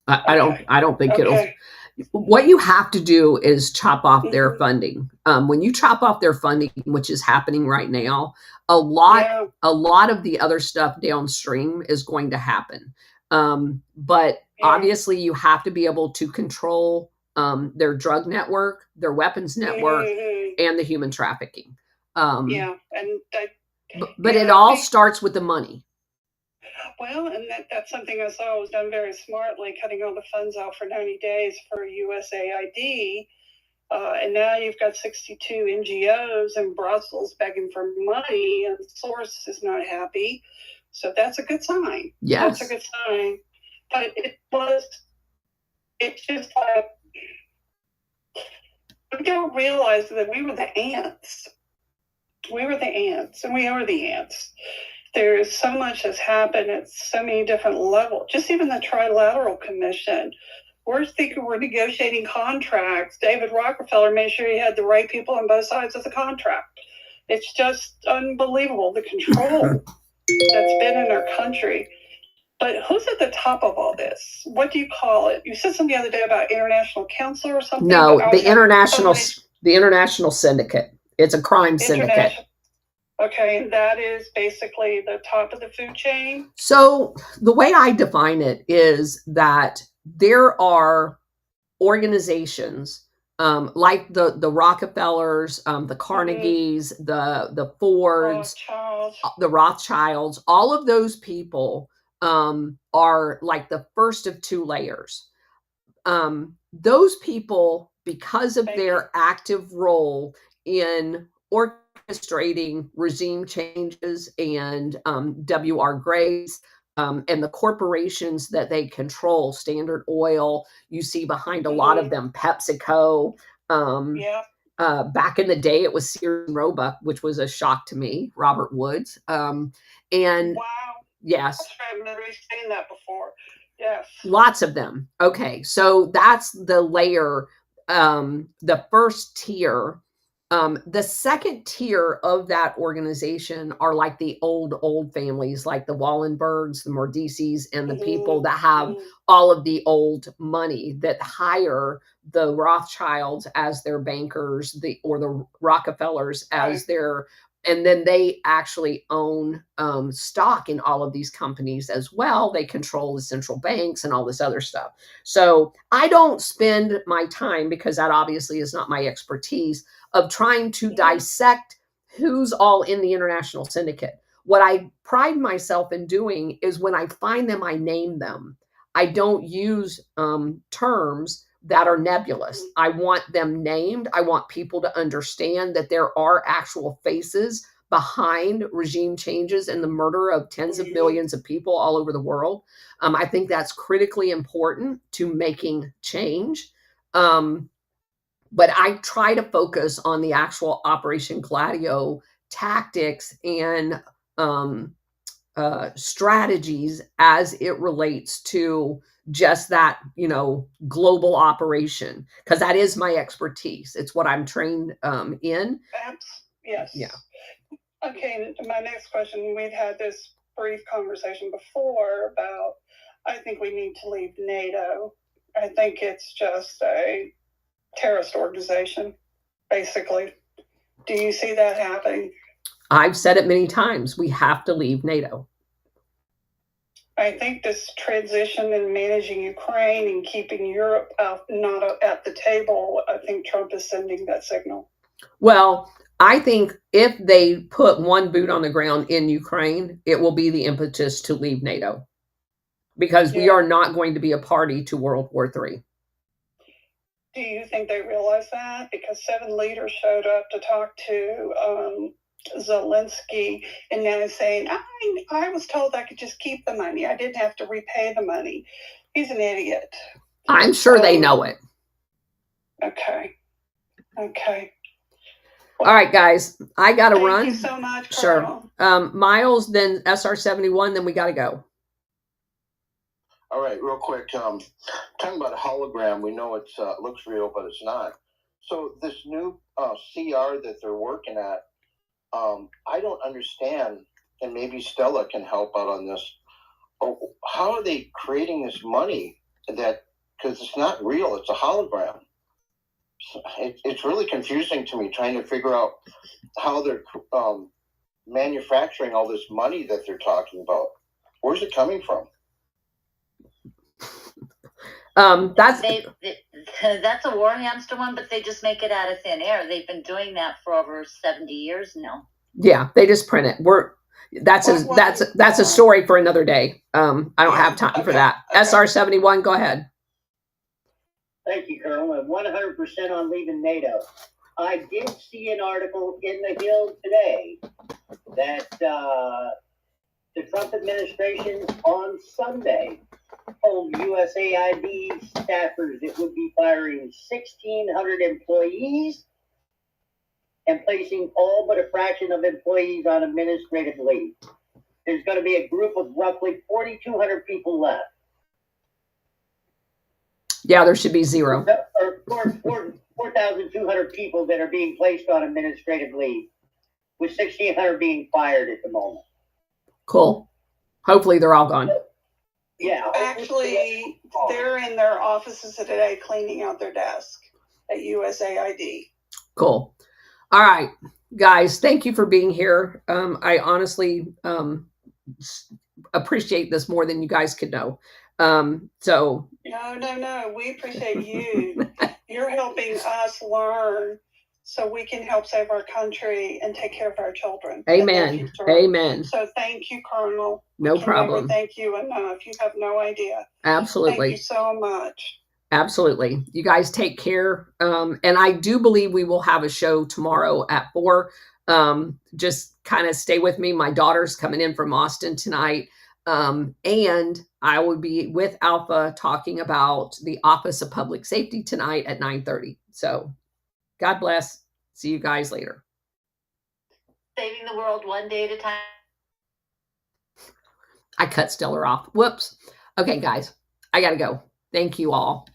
I don't think it'll. What you have to do is chop off their Mhm. funding. When you chop off their funding, which is happening right now, a Yeah, lot of the other stuff downstream is going to happen. But yeah. obviously, you have to be able to control their drug network, their weapons network, Mhm. and the human trafficking. Yeah, and But it yeah, all starts with the money. well, and that's something I saw was done very smartly, cutting all the funds out for 90 days for USAID. And now you've got 62 NGOs in Brussels begging for money, and the source is not happy. So that's a good sign. Yes. That's a good sign. But it's just like, we don't realize that we were the ants. We were the ants, and we are the ants. There is so much that's happened at so many different levels. Just even the Trilateral Commission. We're thinking we're negotiating contracts. David Rockefeller made sure he had the right people on both sides of the contract. It's just unbelievable, the control that's been in our country. But who's at the top of all this? What do you call it? You said something the other day about international council or something. No, but the international syndicate. It's a crime syndicate. Okay, and that is basically the top of the food chain. So the way I define it is that there are organizations like the Rockefellers, the Carnegies, the Fords, the Rothschilds. All of those people are like the first of two layers. Those people, because of their active role in orchestrating regime changes and W.R. Grace and the corporations that they control, Standard Oil, you see behind a lot of them, PepsiCo. Back in the day, it was Sears and Roebuck, which was a shock to me, Robert Woods. And wow. Yes. That's right. I've never seen that before. Yes. Lots of them. Okay. So that's the layer, the first tier. The second tier of that organization are like the old families, like the Wallenbergs, the Mordicis, and the people that have all of the old money that hire the Rothschilds as their bankers, or the Rockefellers as their, and then they actually own stock in all of these companies as well. They control the central banks and all this other stuff. So I don't spend my time, because that obviously is not my expertise, of trying to dissect who's all in the international syndicate. What I pride myself in doing is when I find them, I name them. I don't use terms that are nebulous. I want them named. I want people to understand that there are actual faces behind regime changes and the murder of tens of millions of people all over the world. I think that's critically important to making change. But I try to focus on the actual Operation Gladio tactics and strategies as it relates to just that, global operation, because that is my expertise. It's what I'm trained in. Yes. Yeah. Okay, my next question, we've had this brief conversation before about, I think we need to leave NATO. I think it's just a terrorist organization, basically. Do you see that happening? I've said it many times. We have to leave NATO. I think this transition in managing Ukraine and keeping Europe not at the table, I think Trump is sending that signal. Well, I think if they put one boot on the ground in Ukraine, it will be the impetus to leave NATO, because we are not going to be a party to World War III. Do you think they realize that? Because 7 leaders showed up to talk to Zelensky, and now he's saying, I was told I could just keep the money. I didn't have to repay the money. He's an idiot. I'm sure they know it. Okay. All right, guys, I got to run. Thank you so much, Colonel. Sure. Miles, then SR-71, then we got to go. All right, real quick. Talking about a hologram, we know it looks real, but it's not. So this new CR that they're working at, I don't understand, and maybe Stella can help out on this. How are they creating this money that because it's not real. It's a hologram. It's really confusing to me trying to figure out how they're manufacturing all this money that they're talking about. Where's it coming from? That's That's a war hamster one, but they just make it out of thin air. They've been doing that for over 70 years now. yeah, they just print it. That's a story for another day. I don't have time for that. Okay. SR-71, go ahead. Thank you, Colonel. And 100% on leaving NATO. I did see an article in the Hill today that the Trump administration on Sunday told USAID staffers it would be firing 1,600 employees and placing all but a fraction of employees on administrative leave. There's going to be a group of roughly 4,200 people left. Yeah, there should be zero. Or 4,200 people that are being placed on administrative leave, with 1,600 being fired at the moment. Cool. Hopefully they're all gone. Yeah. Actually, they're in their offices today cleaning out their desk at USAID. Cool. All right, guys, thank you for being here. I honestly appreciate this more than you guys could know. So No. We appreciate you. You're helping us learn so we can help save our country and take care of our children. amen. Amen. So thank you, Colonel. No We can problem. never thank you enough. You have no idea. Absolutely. Thank you so much. Absolutely. You guys take care. And I do believe we will have a show tomorrow at 4. Just kind of stay with me. My daughter's coming in from Austin tonight. And I will be with Alpha talking about the Office of Public Safety tonight at 9:30. So God bless. See you guys later. Saving the world one day at a time. I cut Stellar off. Whoops. Okay, guys, I got to go. Thank you all.